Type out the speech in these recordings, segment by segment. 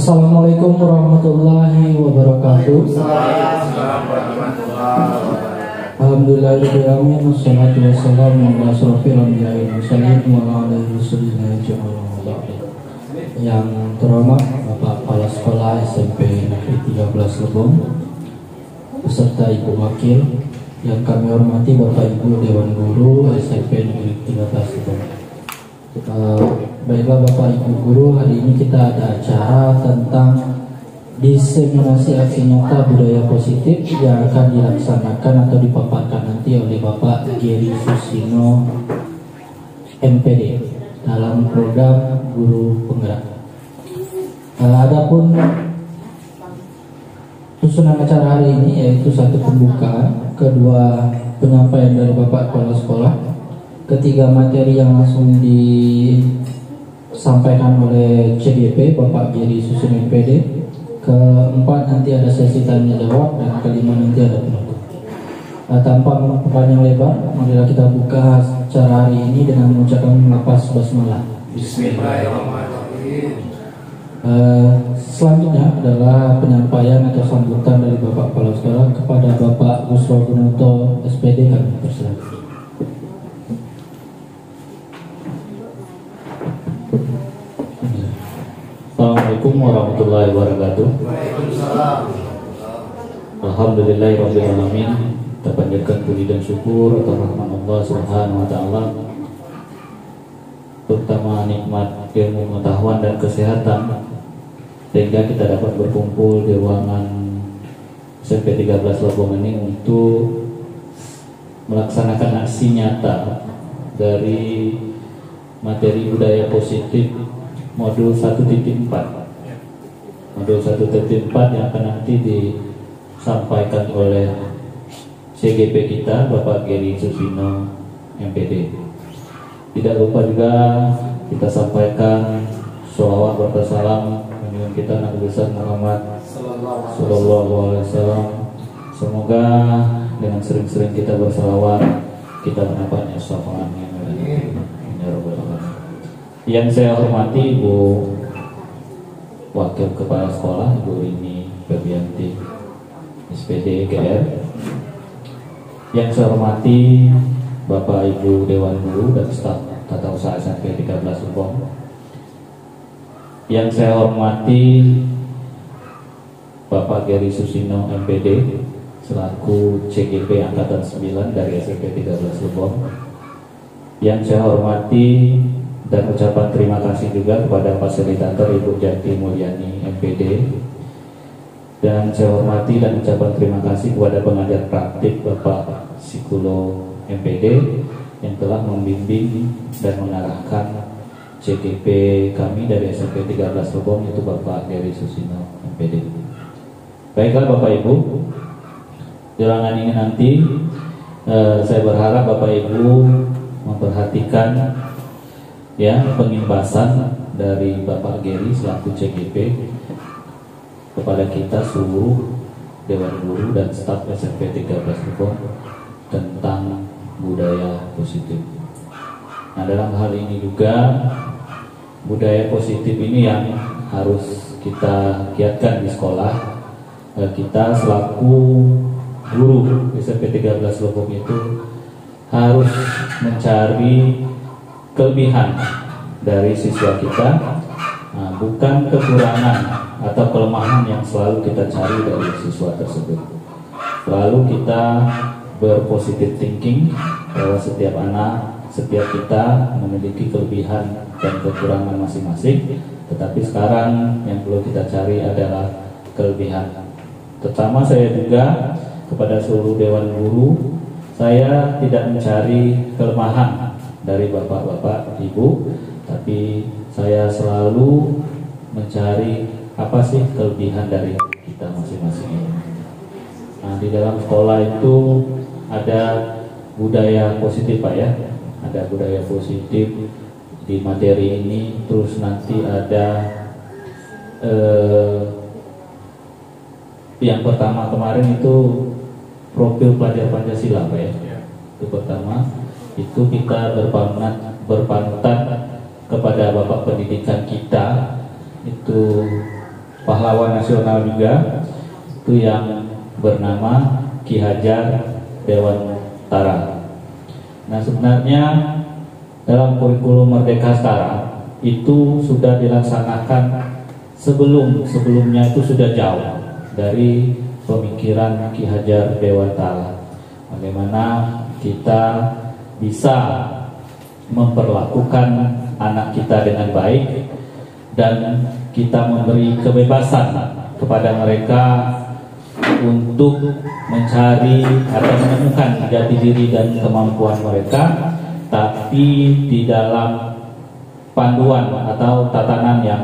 Assalamualaikum warahmatullahi wabarakatuh. Alhamdulillahirrahmanirrahim. Wassalatu wassalamu ala asrofil anbiya'i wal mursalin wa ala alihi wasallam. Yang terhormat Bapak Kepala Sekolah SMP Negeri 13 Lebong beserta Ibu Wakil, yang kami hormati Bapak Ibu Dewan Guru SMP Negeri 13 Lebong. Baiklah Bapak Ibu Guru, hari ini kita ada acara tentang diseminasi aksi nyata budaya positif yang akan dilaksanakan atau dipaparkan nanti oleh Bapak Geri Susino MPD dalam program Guru Penggerak. Adapun susunan acara hari ini yaitu satu pembukaan, kedua penyampaian dari Bapak Kepala Sekolah, ketiga materi yang langsung disampaikan oleh CDP Bapak Geri Susino MPD, keempat nanti ada sesi tanya jawab, dan kelima nanti ada penutup. Tanpa panjang lebar, marilah kita buka acara hari ini dengan mengucapkan lafaz basmalah. Bismillahirrahmanirrahim. Selanjutnya adalah penyampaian atau sambutan dari Bapak Kepala Sekolah kepada Bapak Busro Gunoto SPD, kami persilakan. Assalamualaikum warahmatullahi wabarakatuh. Alhamdulillahirrahmanirrahim. Kita panjatkan puji dan syukur atas rahmat Allah Subhanahu wa taala, terutama nikmat ilmu pengetahuan dan kesehatan, sehingga kita dapat berkumpul di ruangan SMP 13 Lebong ini untuk melaksanakan aksi nyata dari materi budaya positif modul 1.4. Modul 1.4 yang akan nanti disampaikan oleh CGP kita Bapak Geri Susino MPD. Tidak lupa juga kita sampaikan sholawat bersalam dengan kita Nabi besar Muhammad Sallallahu Alaihi Wasallam. Semoga dengan sering-sering kita bersalawat kita mendapatnya syafaatnya. Ya Rabbal Alamin. Yang saya hormati Ibu Wakil Kepala Sekolah, Ibu Rini Febianti SPD GR. Yang saya hormati Bapak Ibu Dewan Guru dan staf Tata Usaha SMP 13 Lebong. Yang saya hormati Bapak Geri Susino MPD selaku CGP Angkatan 9 dari SMP 13 Lebong. Yang saya hormati dan ucapan terima kasih juga kepada fasilitator Ibu Jati Mulyani MPD. Dan saya hormati dan ucapan terima kasih kepada pengajar praktik Bapak Sikulo MPD yang telah membimbing dan mengarahkan CGP kami dari SMP 13 Lebong, itu Bapak Geri Susino MPD. Baiklah Bapak Ibu, jalangan ini nanti saya berharap Bapak Ibu memperhatikan ya pengimbasan dari Bapak Geri selaku CGP kepada kita seluruh Dewan Guru dan staf SMP 13 Lebong tentang budaya positif. Nah, dalam hal ini juga budaya positif ini yang harus kita giatkan di sekolah. Kita selaku guru SMP 13 Lebong itu harus mencari kelebihan dari siswa kita, bukan kekurangan atau kelemahan yang selalu kita cari dari siswa tersebut. Selalu kita berpositif thinking bahwa setiap anak, setiap kita memiliki kelebihan dan kekurangan masing-masing. Tetapi sekarang yang perlu kita cari adalah kelebihan. Terutama saya juga kepada seluruh Dewan Guru, saya tidak mencari kelemahan dari bapak-bapak, ibu, tapi saya selalu mencari apa sih kelebihan dari kita masing-masing. Nah, di dalam sekolah itu ada budaya positif Pak ya, ada budaya positif di materi ini. Terus nanti ada yang pertama kemarin itu profil pelajar Pancasila Pak ya. Itu pertama, itu kita berpanutan kepada Bapak Pendidikan kita, itu pahlawan nasional juga, itu yang bernama Ki Hajar Dewantara. Nah, sebenarnya dalam kurikulum Merdeka sekarang itu sudah dilaksanakan sebelumnya itu sudah jauh dari pemikiran Ki Hajar Dewantara. Bagaimana kita bisa memperlakukan anak kita dengan baik dan kita memberi kebebasan kepada mereka untuk mencari atau menemukan jati diri dan kemampuan mereka, tapi di dalam panduan atau tatanan yang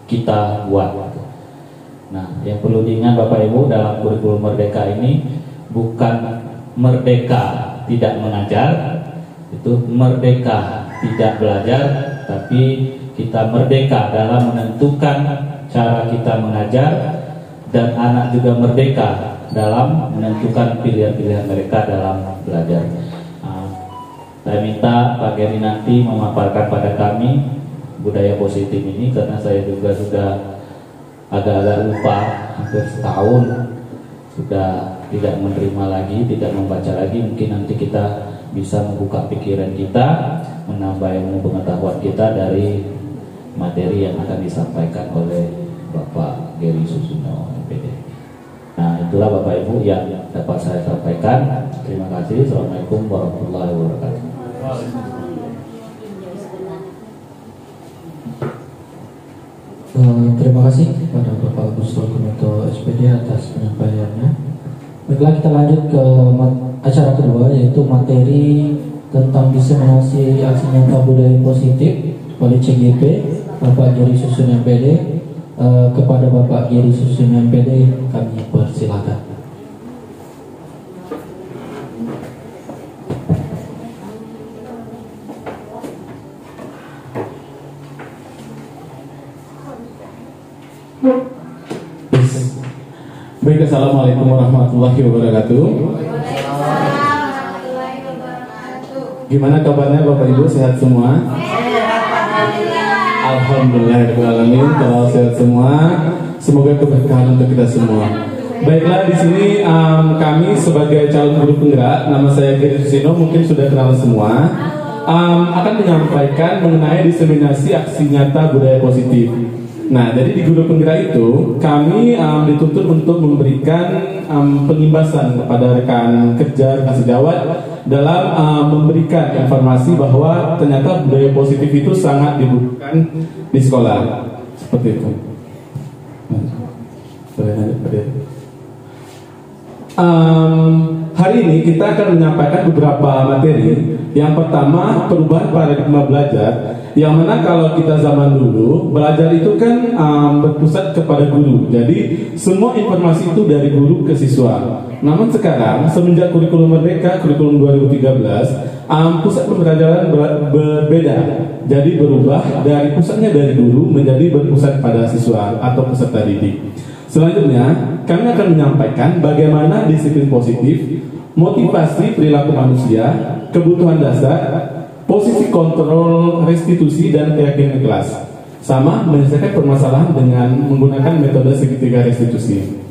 kita buat. Nah, yang perlu diingat Bapak Ibu, dalam kurikulum Merdeka ini bukan merdeka tidak mengajar, itu merdeka tidak belajar, tapi kita merdeka dalam menentukan cara kita mengajar, dan anak juga merdeka dalam menentukan pilihan-pilihan mereka dalam belajar. Saya minta Pak Geri nanti memaparkan pada kami budaya positif ini, karena saya juga sudah agak-agak lupa, hampir setahun sudah tidak menerima lagi, tidak membaca lagi. Mungkin nanti kita bisa membuka pikiran kita, menambah ilmu pengetahuan kita dari materi yang akan disampaikan oleh Bapak Geri Susuno, MPD. Nah, itulah Bapak Ibu yang dapat saya sampaikan. Terima kasih. Assalamualaikum warahmatullahi wabarakatuh. Terima kasih kepada Bapak Agus Rokunoto SPD atas penyampaiannya. Baiklah, kita lanjut ke acara kedua, yaitu materi tentang diseminasi aksi nyata budaya positif oleh CGP Bapak Geri Susuno MPD. Kepada Bapak Geri Susuno MPD kami persilakan. Baik, assalamualaikum warahmatullahi wabarakatuh. Gimana kabarnya Bapak Ibu, sehat semua? Alhamdulillahirobbilalamin, kalau sehat semua, semoga keberkahan untuk kita semua. Baiklah, di sini kami sebagai calon guru penggerak, nama saya Geri Susuno, mungkin sudah kenal semua, akan menyampaikan mengenai diseminasi aksi nyata budaya positif. Nah, jadi di guru penggerak itu kami dituntut untuk memberikan pengimbasan kepada rekan kerja sejawat dalam memberikan informasi bahwa ternyata budaya positif itu sangat dibutuhkan di sekolah. Seperti itu. Hari ini kita akan menyampaikan beberapa materi. Yang pertama, perubahan paradigma belajar, yang mana kalau kita zaman dulu belajar itu kan berpusat kepada guru, jadi semua informasi itu dari guru ke siswa. Namun sekarang semenjak kurikulum Merdeka, kurikulum 2013, pusat pembelajaran berbeda, jadi berubah dari pusatnya dari guru menjadi berpusat pada siswa atau peserta didik. Selanjutnya kami akan menyampaikan bagaimana disiplin positif, motivasi perilaku manusia, kebutuhan dasar, posisi kontrol restitusi, dan keyakinan kelas, sama menyelesaikan permasalahan dengan menggunakan metode segitiga restitusi.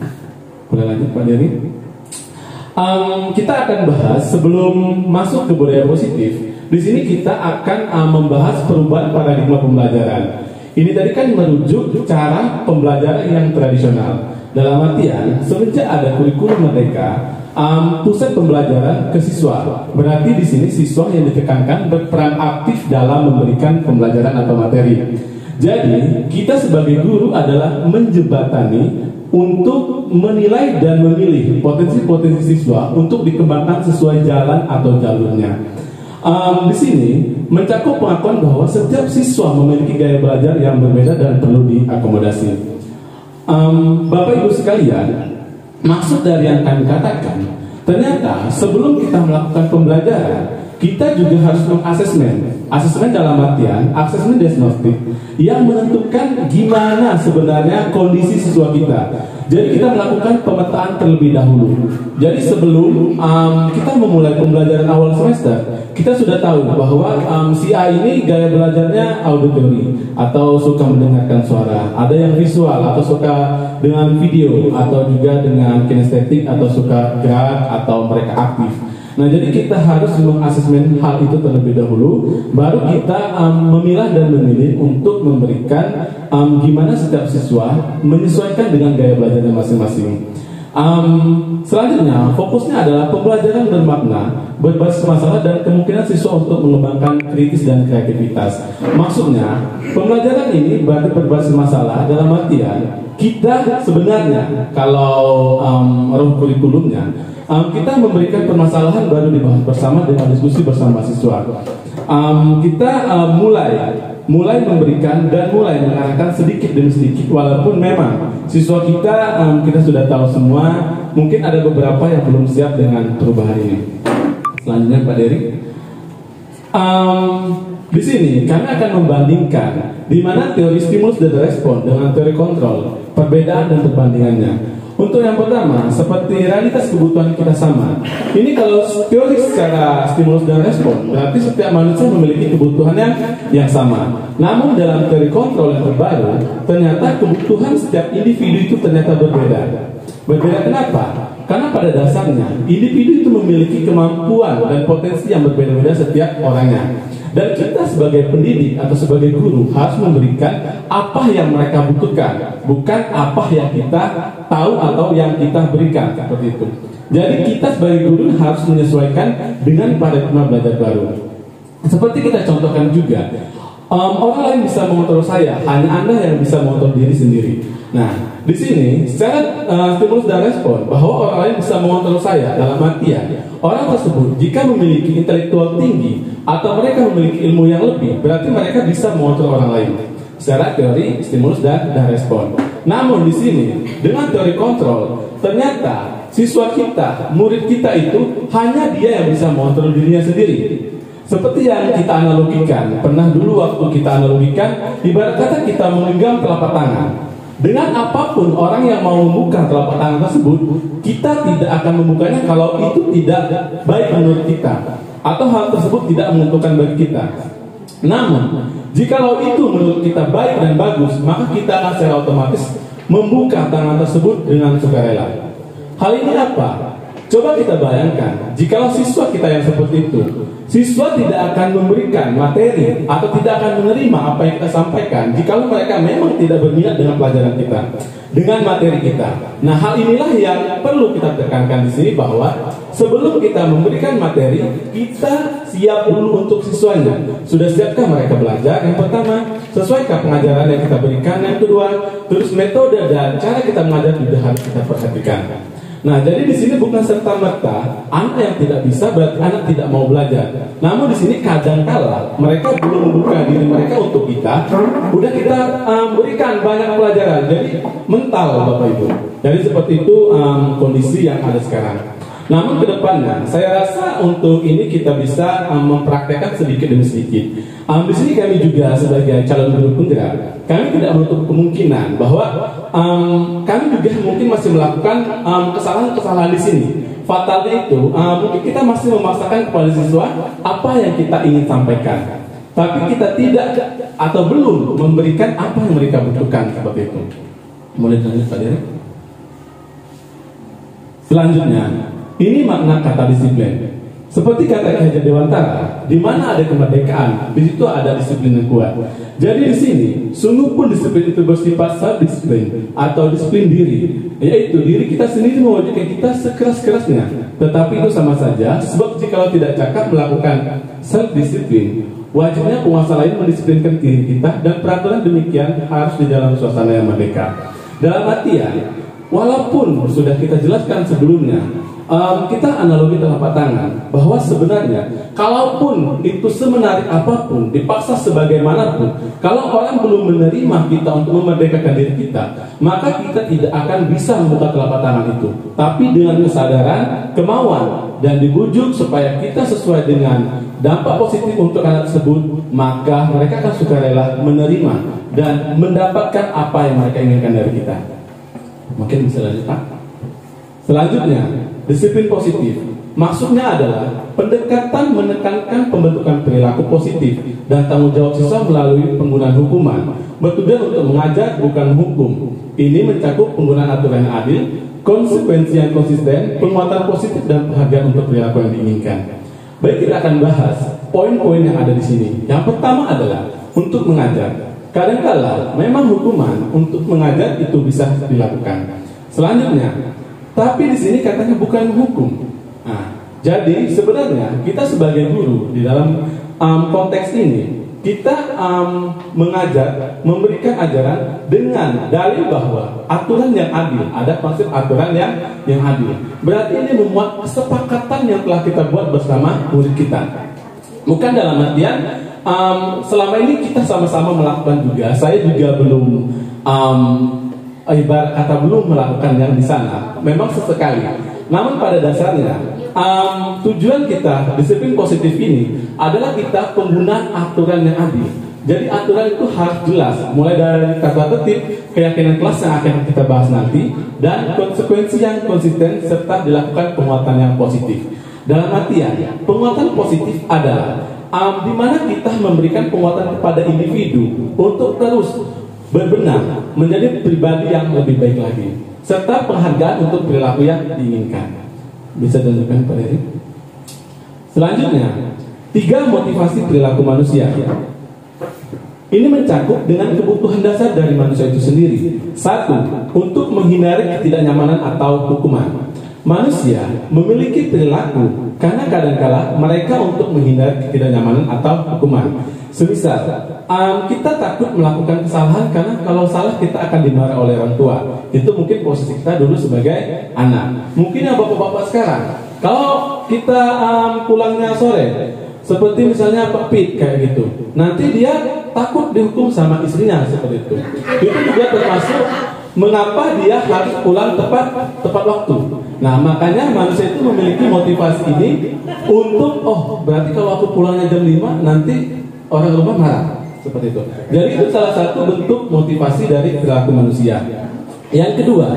Boleh lanjut Pak Dery? Kita akan bahas sebelum masuk ke budaya positif. Di sini kita akan membahas perubahan paradigma pembelajaran. Ini tadi kan merujuk cara pembelajaran yang tradisional. Dalam artian semenjak ada kurikulum Merdeka, pusat pembelajaran ke siswa. Berarti di sini siswa yang ditekankan berperan aktif dalam memberikan pembelajaran atau materi. Jadi kita sebagai guru adalah menjembatani untuk menilai dan memilih potensi-potensi siswa untuk dikembangkan sesuai jalan atau jalurnya. Di sini mencakup pengakuan bahwa setiap siswa memiliki gaya belajar yang berbeda dan perlu diakomodasi. Bapak Ibu sekalian, maksud dari yang kami katakan, ternyata sebelum kita melakukan pembelajaran, kita juga harus mengasesmen. Asesmen dalam artian asesmen diagnostik yang menentukan gimana sebenarnya kondisi siswa kita. Jadi kita melakukan pemetaan terlebih dahulu. Jadi sebelum kita memulai pembelajaran awal semester, kita sudah tahu bahwa si A ini gaya belajarnya auditory atau suka mendengarkan suara, ada yang visual atau suka dengan video, atau juga dengan kinestetik atau suka gerak atau mereka aktif. Nah, jadi kita harus mengasesmen hal itu terlebih dahulu, baru kita memilah dan memilih untuk memberikan gimana setiap siswa menyesuaikan dengan gaya belajarnya masing-masing. Selanjutnya, fokusnya adalah pembelajaran bermakna, berbasis masalah, dan kemungkinan siswa untuk mengembangkan kritis dan kreativitas. Maksudnya, pembelajaran ini berbasis masalah dalam artian kita sebenarnya kalau roh kurikulumnya kita memberikan permasalahan baru dibahas bersama dengan diskusi bersama siswa. Kita mulai memberikan dan mulai mengarahkan sedikit demi sedikit, walaupun memang siswa kita sudah tahu semua, mungkin ada beberapa yang belum siap dengan perubahan ini. Selanjutnya Pak Dery, di sini kami akan membandingkan di mana teori stimulus dan respon dengan teori kontrol, perbedaan dan perbandingannya. Untuk yang pertama, seperti realitas kebutuhan kita sama. Ini kalau teori secara stimulus dan respon, berarti setiap manusia memiliki kebutuhan yang sama. Namun dalam teori kontrol yang terbaru, ternyata kebutuhan setiap individu itu ternyata berbeda. Berbeda kenapa? Karena pada dasarnya, individu itu memiliki kemampuan dan potensi yang berbeda-beda setiap orangnya. Dan kita sebagai pendidik atau sebagai guru harus memberikan apa yang mereka butuhkan, bukan apa yang kita tahu atau yang kita berikan, seperti itu. Jadi kita sebagai guru harus menyesuaikan dengan paradigma belajar baru. Seperti kita contohkan juga, orang lain bisa mengontrol saya, hanya Anda yang bisa mengontrol diri sendiri. Nah, di sini secara stimulus dan respon bahwa orang lain bisa mengontrol saya dalam artian orang tersebut jika memiliki intelektual tinggi atau mereka memiliki ilmu yang lebih, berarti mereka bisa mengontrol orang lain secara teori stimulus dan respon. Namun di sini dengan teori kontrol, ternyata siswa kita, murid kita itu hanya dia yang bisa mengontrol dirinya sendiri. Seperti yang kita analogikan, pernah dulu waktu kita analogikan, ibarat kata kita menggenggam telapak tangan. Dengan apapun orang yang mau membuka telapak tangan tersebut, kita tidak akan membukanya kalau itu tidak baik menurut kita, atau hal tersebut tidak menguntungkan bagi kita. Namun, jikalau itu menurut kita baik dan bagus, maka kita akan secara otomatis membuka tangan tersebut dengan sukarela. Hal ini apa? Coba kita bayangkan, jikalau siswa kita yang seperti itu, siswa tidak akan memberikan materi atau tidak akan menerima apa yang kita sampaikan jikalau mereka memang tidak berminat dengan pelajaran kita, dengan materi kita. Nah, hal inilah yang perlu kita tekankan di sini, bahwa sebelum kita memberikan materi, kita siap dulu untuk siswanya. Sudah siapkah mereka belajar? Yang pertama, sesuaikah pengajaran yang kita berikan? Yang kedua, terus metode dan cara kita mengajar juga harus kita perhatikan. Nah, jadi di sini bukan serta-merta anak yang tidak bisa berarti anak tidak mau belajar. Namun di sini kadang-kala mereka belum membuka diri mereka untuk kita. Udah kita berikan banyak pelajaran, jadi mental Bapak Ibu. Jadi seperti itu kondisi yang ada sekarang. Namun ke depannya, saya rasa untuk ini kita bisa mempraktekkan sedikit demi sedikit. Di sini kami juga sebagai calon guru penggerak, kami tidak menutup kemungkinan bahwa kami juga mungkin masih melakukan kesalahan-kesalahan di sini. Fatalnya itu, mungkin kita masih memaksakan kepada siswa apa yang kita ingin sampaikan, tapi kita tidak atau belum memberikan apa yang mereka butuhkan, seperti itu. Mulai lanjut Pak Dery. Selanjutnya, ini makna kata disiplin. Seperti kata Ki Hajar Dewantara, di mana ada kemerdekaan, di situ ada disiplin yang kuat. Jadi di sini, sungguh pun disiplin itu bersifat self-disiplin atau disiplin diri, yaitu diri kita sendiri mewajibkan kita sekeras-kerasnya. Tetapi itu sama saja, sebab jika tidak cakap melakukan self-disiplin, wajibnya penguasa lain mendisiplinkan diri kita, dan peraturan demikian harus di dalam suasana yang merdeka. Dalam artian, walaupun sudah kita jelaskan sebelumnya, kita analogi telapak tangan, bahwa sebenarnya kalaupun itu semenarik apapun, dipaksa sebagaimanapun, kalau orang belum menerima kita untuk memerdekakan diri kita, maka kita tidak akan bisa membuka telapak tangan itu. Tapi dengan kesadaran, kemauan, dan dibujuk supaya kita sesuai dengan dampak positif untuk anak tersebut, maka mereka akan sukarela menerima dan mendapatkan apa yang mereka inginkan dari kita. Mungkin bisa lanjut, Pak. Selanjutnya, disiplin positif. Maksudnya adalah pendekatan menekankan pembentukan perilaku positif dan tanggung jawab siswa melalui penggunaan hukuman, bertujuan untuk mengajar bukan hukum. Ini mencakup penggunaan aturan yang adil, konsekuensi yang konsisten, penguatan positif dan penghargaan untuk perilaku yang diinginkan. Baik, kita akan bahas poin-poin yang ada di sini. Yang pertama adalah untuk mengajar. Kadang-kala memang hukuman untuk mengajar itu bisa dilakukan. Selanjutnya, tapi di sini katanya bukan hukum. Nah, jadi sebenarnya kita sebagai guru di dalam konteks ini kita mengajar, memberikan ajaran dengan dalil bahwa aturan yang adil, ada konsep aturan yang adil. Berarti ini memuat kesepakatan yang telah kita buat bersama murid kita. Bukan dalam artian selama ini kita sama-sama melakukan juga. Saya juga belum ibarat kata belum melakukan yang di sana. Memang sesekali. Namun pada dasarnya tujuan kita disiplin positif ini adalah kita penggunaan aturan yang adil. Jadi aturan itu harus jelas, mulai dari tata tertib, keyakinan kelas yang akan kita bahas nanti, dan konsekuensi yang konsisten serta dilakukan penguatan yang positif. Dalam artian penguatan positif adalah di mana kita memberikan penguatan kepada individu untuk terus berbenah menjadi pribadi yang lebih baik lagi, serta penghargaan untuk perilaku yang diinginkan. Bisa tunjukkan Pak Dery? Selanjutnya, 3 motivasi perilaku manusia. Ini mencakup dengan kebutuhan dasar dari manusia itu sendiri. 1. Untuk menghindari ketidaknyamanan atau hukuman. Manusia memiliki perilaku karena kadangkala mereka untuk menghindari ketidaknyamanan atau hukuman. Semisal, kita takut melakukan kesalahan karena kalau salah kita akan dimarahi oleh orang tua. Itu mungkin posisi kita dulu sebagai anak. Mungkin yang bapak-bapak sekarang, kalau kita pulangnya sore, seperti misalnya Pak Pit kayak gitu, nanti dia takut dihukum sama istrinya seperti itu. Itu juga termasuk mengapa dia harus pulang tepat waktu. Nah, makanya manusia itu memiliki motivasi ini untuk, berarti kalau aku pulangnya jam 5, nanti orang rumah marah, seperti itu. Jadi itu salah satu bentuk motivasi dari perilaku manusia. Yang kedua,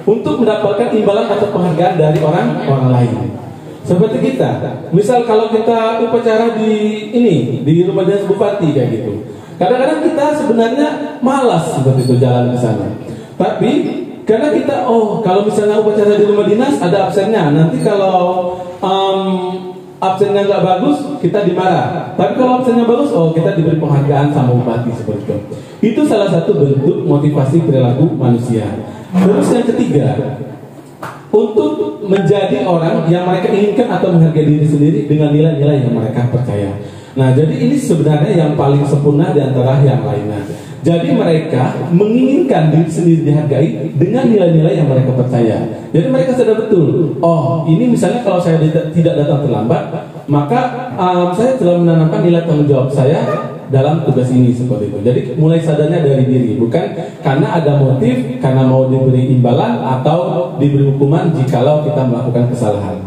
untuk mendapatkan imbalan atau penghargaan dari orang lain. Seperti kita, misal kalau kita upacara di rumah dinas bupati kayak gitu. Kadang-kadang kita sebenarnya malas seperti itu jalan ke sana. Tapi karena kita kalau misalnya upacara di rumah dinas ada absennya, nanti kalau absennya nggak bagus kita dimarah. Tapi kalau absennya bagus, kita diberi penghargaan sama bupati seperti itu. Itu salah satu bentuk motivasi perilaku manusia. Terus yang ketiga, untuk menjadi orang yang mereka inginkan atau menghargai diri sendiri dengan nilai-nilai yang mereka percaya. Nah, jadi ini sebenarnya yang paling sempurna di antara yang lainnya. Jadi mereka menginginkan diri sendiri dihargai dengan nilai-nilai yang mereka percaya. Jadi mereka sadar betul, ini misalnya kalau saya tidak datang terlambat, maka saya telah menanamkan nilai tanggung jawab saya dalam tugas ini seperti itu. Jadi mulai sadarnya dari diri, bukan karena ada motif, karena mau diberi imbalan atau diberi hukuman jikalau kita melakukan kesalahan.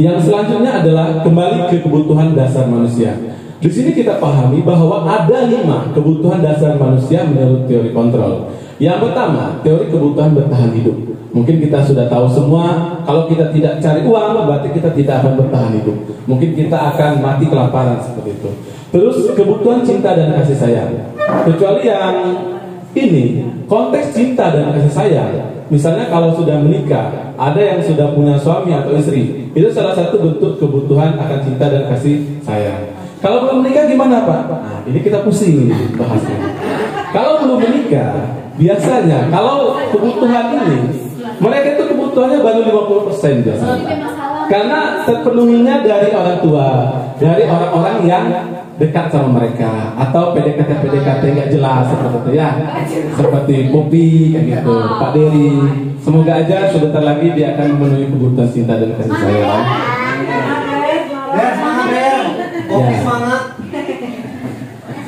Yang selanjutnya adalah kembali ke kebutuhan dasar manusia. Di sini kita pahami bahwa ada 5 kebutuhan dasar manusia menurut teori kontrol. Yang pertama, teori kebutuhan bertahan hidup. Mungkin kita sudah tahu semua, kalau kita tidak cari uang, berarti kita tidak akan bertahan hidup. Mungkin kita akan mati kelaparan seperti itu. Terus kebutuhan cinta dan kasih sayang. Kecuali yang ini, konteks cinta dan kasih sayang. Misalnya kalau sudah menikah, ada yang sudah punya suami atau istri, itu salah satu bentuk kebutuhan akan cinta dan kasih sayang. Kalau belum menikah gimana Pak? Nah, ini kita pusing ini bahasnya. Kalau belum menikah, biasanya kalau kebutuhan ini, mereka itu kebutuhannya baru 50% biasanya. Karena terpenuhinya dari orang tua, dari orang-orang yang dekat sama mereka, atau PDKT nggak jelas seperti itu ya, seperti Popi kayak gitu, Pak Dery. Semoga aja sebentar lagi dia akan memenuhi kebutuhan cinta dan kasih sayang.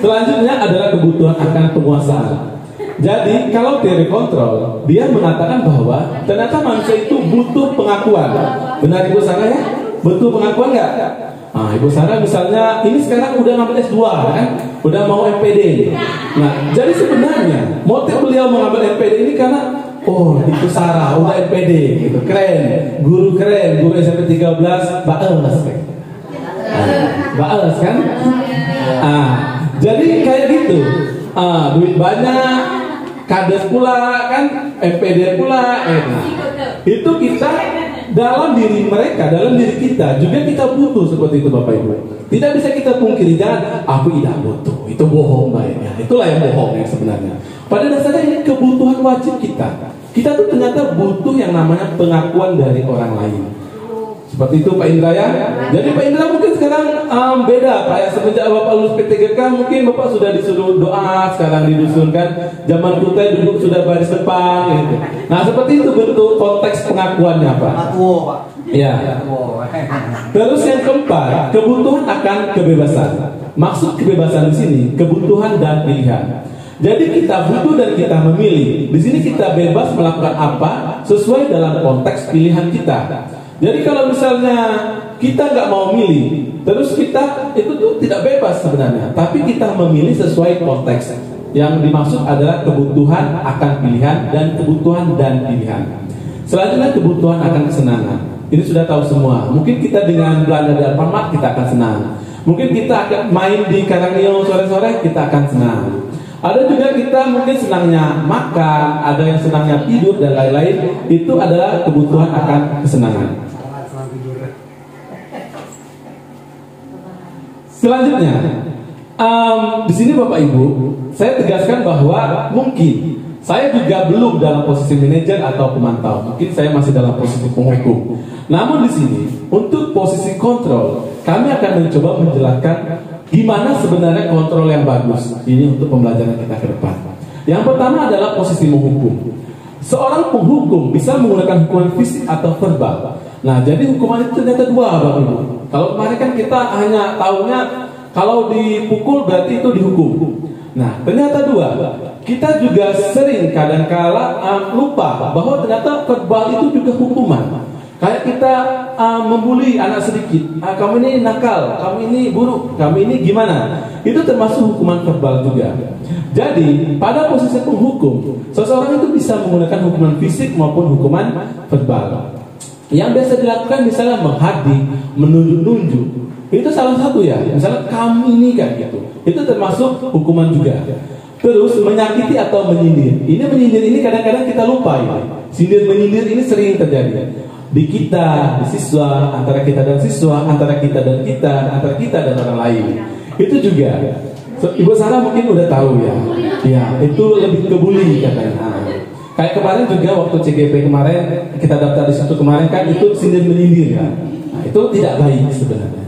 Selanjutnya adalah kebutuhan akan penguasaan. Jadi kalau teori kontrol, dia mengatakan bahwa ternyata manusia itu butuh pengakuan. Benar Ibu Sarah ya? Butuh pengakuan nggak? Nah, Ibu Sarah misalnya ini sekarang udah ngambil S2 kan? Udah mau MPD. Nah, jadi sebenarnya motif beliau mengambil MPD ini karena oh, itu Sarah udah MPD gitu. Keren, guru SMP 13 baes. Baes kan? Jadi kayak gitu. Duit banyak, kades pula kan, MPD pula. Itu kita dalam diri mereka, dalam diri kita juga kita butuh seperti itu Bapak Ibu. Tidak bisa kita pungkiri, jangan aku tidak butuh, itu bohong baiknya. Itulah yang bohong yang sebenarnya. Pada dasarnya ini kebutuhan wajib kita. Kita tuh ternyata butuh yang namanya pengakuan dari orang lain. Seperti itu Pak Indra ya. Jadi Pak Indra mungkin sekarang beda Pak ya. Semenjak Bapak lulus P3K mungkin Bapak sudah disuruh doa, sekarang didusunkan. Zaman kita duduk sudah baris depan gitu. Nah seperti itu bentuk konteks pengakuannya Pak. Ya. Terus yang keempat, kebutuhan akan kebebasan. Maksud kebebasan di sini kebutuhan dan pilihan. Jadi kita butuh dan kita memilih. Di sini kita bebas melakukan apa sesuai dalam konteks pilihan kita. Jadi kalau misalnya kita nggak mau milih, terus kita itu tuh tidak bebas sebenarnya, tapi kita memilih sesuai konteks. Yang dimaksud adalah kebutuhan akan pilihan dan kebutuhan dan pilihan. Selanjutnya kebutuhan akan kesenangan. Ini sudah tahu semua. Mungkin kita dengan belanja di Alfamart kita akan senang. Mungkin kita akan main di Karangio sore-sore kita akan senang. Ada juga kita mungkin senangnya makan, ada yang senangnya tidur dan lain-lain. Itu adalah kebutuhan akan kesenangan. Selanjutnya, di sini Bapak Ibu, saya tegaskan bahwa mungkin saya juga belum dalam posisi manajer atau pemantau. Mungkin saya masih dalam posisi penghukum. Namun di sini, untuk posisi kontrol, kami akan mencoba menjelaskan gimana sebenarnya kontrol yang bagus. Ini untuk pembelajaran kita ke depan. Yang pertama adalah posisi menghukum. Seorang penghukum bisa menggunakan hukuman fisik atau verbal. Nah, jadi hukuman itu ternyata dua, Bapak Ibu. Kalau kemarin kan kita hanya tahunya kalau dipukul berarti itu dihukum. Nah, ternyata dua. Kita juga sering kadang-kala lupa bahwa ternyata verbal itu juga hukuman. Kayak kita membuli anak sedikit, kamu ini nakal, kamu ini buruk, kamu ini gimana? Itu termasuk hukuman verbal juga. Jadi pada posisi penghukum, seseorang itu bisa menggunakan hukuman fisik maupun hukuman verbal. Yang biasa dilakukan misalnya menghadik, menunjuk-nunjuk, itu salah satu ya. Misalnya kamu ini kan gitu, itu termasuk hukuman juga. Terus menyakiti atau menyindir. Ini menyindir ini kadang-kadang kita lupa ya. Sindir menyindir ini sering terjadi. Di kita, di siswa, antara kita dan siswa, antara kita dan kita, antara kita dan orang lain. Itu juga. Ibu Sarah mungkin udah tahu ya. Ya, itu lebih ke bully katanya. Kayak kemarin juga waktu CGP kemarin kita daftar di situ kemarin kan itu sindir menyindir ya. Nah, itu tidak baik sebenarnya.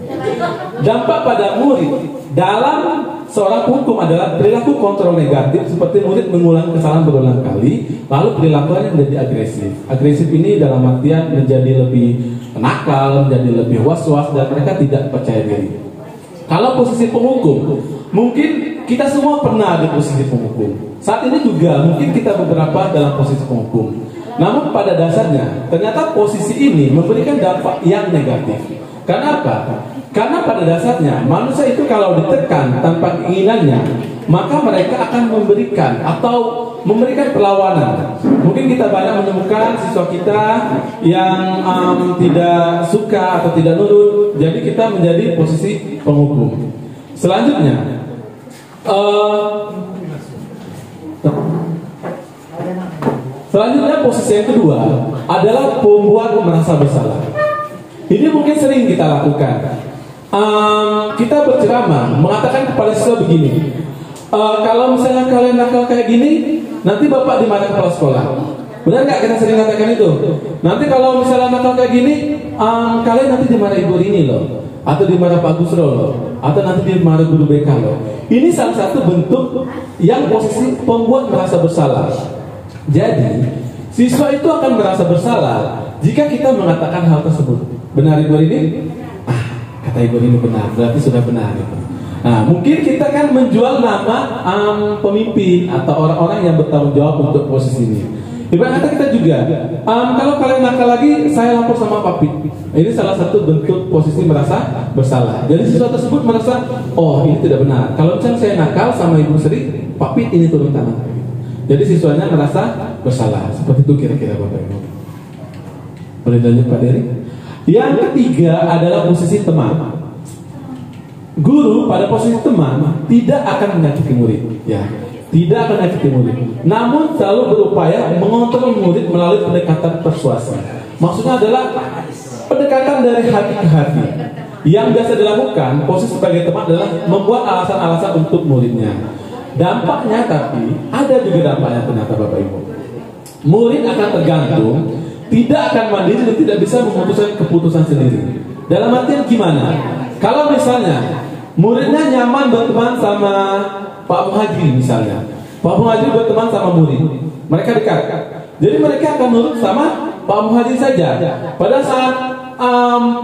Dampak pada murid dalam seorang hukum adalah perilaku kontrol negatif seperti murid mengulang kesalahan berulang kali, lalu perilakunya menjadi agresif. Agresif ini dalam artian menjadi lebih nakal, menjadi lebih was-was dan mereka tidak percaya diri. Kalau posisi penghukum, mungkin kita semua pernah di posisi penghukum. Saat ini juga mungkin kita beberapa dalam posisi penghukum. Namun pada dasarnya ternyata posisi ini memberikan dampak yang negatif. Kenapa? Karena pada dasarnya manusia itu kalau ditekan tanpa keinginannya, maka mereka akan memberikan atau memberikan perlawanan. Mungkin kita banyak menemukan siswa kita yang tidak suka atau tidak nurut, jadi kita menjadi posisi penghukum. Selanjutnya, posisi yang kedua adalah pembuat merasa bersalah. Ini mungkin sering kita lakukan. Kita berceramah mengatakan kepada siswa begini, kalau misalnya kalian nakal kayak gini, nanti bapak dimarahin kepala sekolah. Benar nggak kita sering katakan itu? Nanti kalau misalnya nakal kayak gini, kalian nanti dimarahin Ibu Rini loh, atau dimarahin Pak Gusro loh, atau nanti dimarahin guru BK loh. Ini salah satu bentuk yang posisi pembuat merasa bersalah. Jadi siswa itu akan merasa bersalah jika kita mengatakan hal tersebut. Benar Ibu Rini? Kata Ibu ini benar, berarti sudah benar. Nah, mungkin kita kan menjual nama pemimpin atau orang-orang yang bertanggung jawab untuk posisi ini. Ibarat kata kita juga, kalau kalian nakal lagi, saya lapor sama Papit. Ini salah satu bentuk posisi merasa bersalah. Jadi siswa tersebut merasa, oh ini tidak benar. Kalau misalnya saya nakal sama Ibu Sri, Papit ini turun tangan. Jadi siswanya merasa bersalah. Seperti itu kira-kira Bapak Ibu. Boleh lanjut Pak Dery? Yang ketiga adalah posisi teman. Guru pada posisi teman tidak akan menyakiti murid, ya. Tidak akan menyakiti murid. Namun selalu berupaya mengontrol murid melalui pendekatan persuasi. Maksudnya adalah pendekatan dari hati ke hati. Yang biasa dilakukan posisi sebagai teman adalah membuat alasan-alasan untuk muridnya. Dampaknya tapi ada juga dampaknya ternyata Bapak Ibu. Murid akan tergantung, tidak akan mandiri dan tidak bisa memutuskan keputusan sendiri. Dalam artian gimana? Kalau misalnya muridnya nyaman berteman sama Pak Muhajir misalnya, Pak Muhajir berteman sama murid, mereka dekat. Jadi mereka akan nurut sama Pak Muhajir saja. Pada saat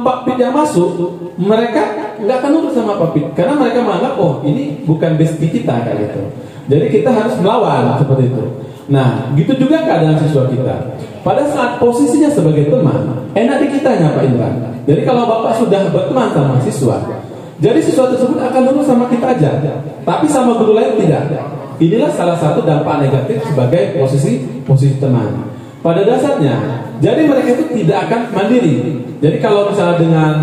Pak Pit yang masuk, mereka nggak akan nurut sama Pak Pit karena mereka menganggap oh ini bukan bestie kita kayak gitu. Jadi kita harus melawan seperti itu. Nah, gitu juga keadaan siswa kita. Pada saat posisinya sebagai teman, enak di kitanya Pak Indra. Jadi kalau Bapak sudah berteman sama siswa, jadi siswa tersebut akan nurut sama kita aja, tapi sama guru lain tidak. Inilah salah satu dampak negatif sebagai posisi teman. Pada dasarnya, jadi mereka itu tidak akan mandiri. Jadi kalau misalnya dengan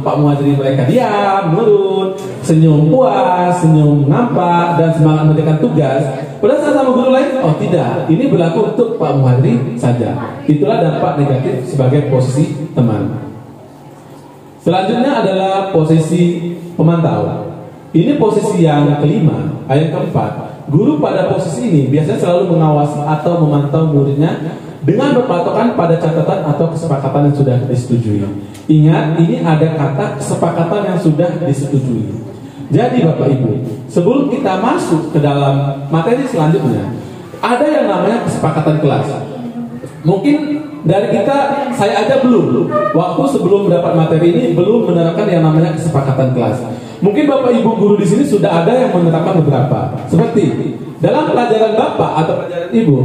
Pak Muhajir mereka diam, nurut, senyum puas, senyum nampak, dan semangat mengerjakan tugas, pada saat sama guru lain, oh tidak, ini berlaku untuk Pak Muhajir saja. Itulah dampak negatif sebagai posisi teman. Selanjutnya adalah posisi pemantau. Ini posisi yang kelima, yang keempat. Guru pada posisi ini biasanya selalu mengawasi atau memantau muridnya dengan berpatokan pada catatan atau kesepakatan yang sudah disetujui. Ingat, ini ada kata kesepakatan yang sudah disetujui. Jadi Bapak Ibu, sebelum kita masuk ke dalam materi selanjutnya, ada yang namanya kesepakatan kelas. Mungkin dari kita, saya aja belum, waktu sebelum mendapat materi ini belum menerapkan yang namanya kesepakatan kelas. Mungkin Bapak Ibu guru di sini sudah ada yang menerapkan beberapa. Seperti dalam pelajaran Bapak atau pelajaran Ibu,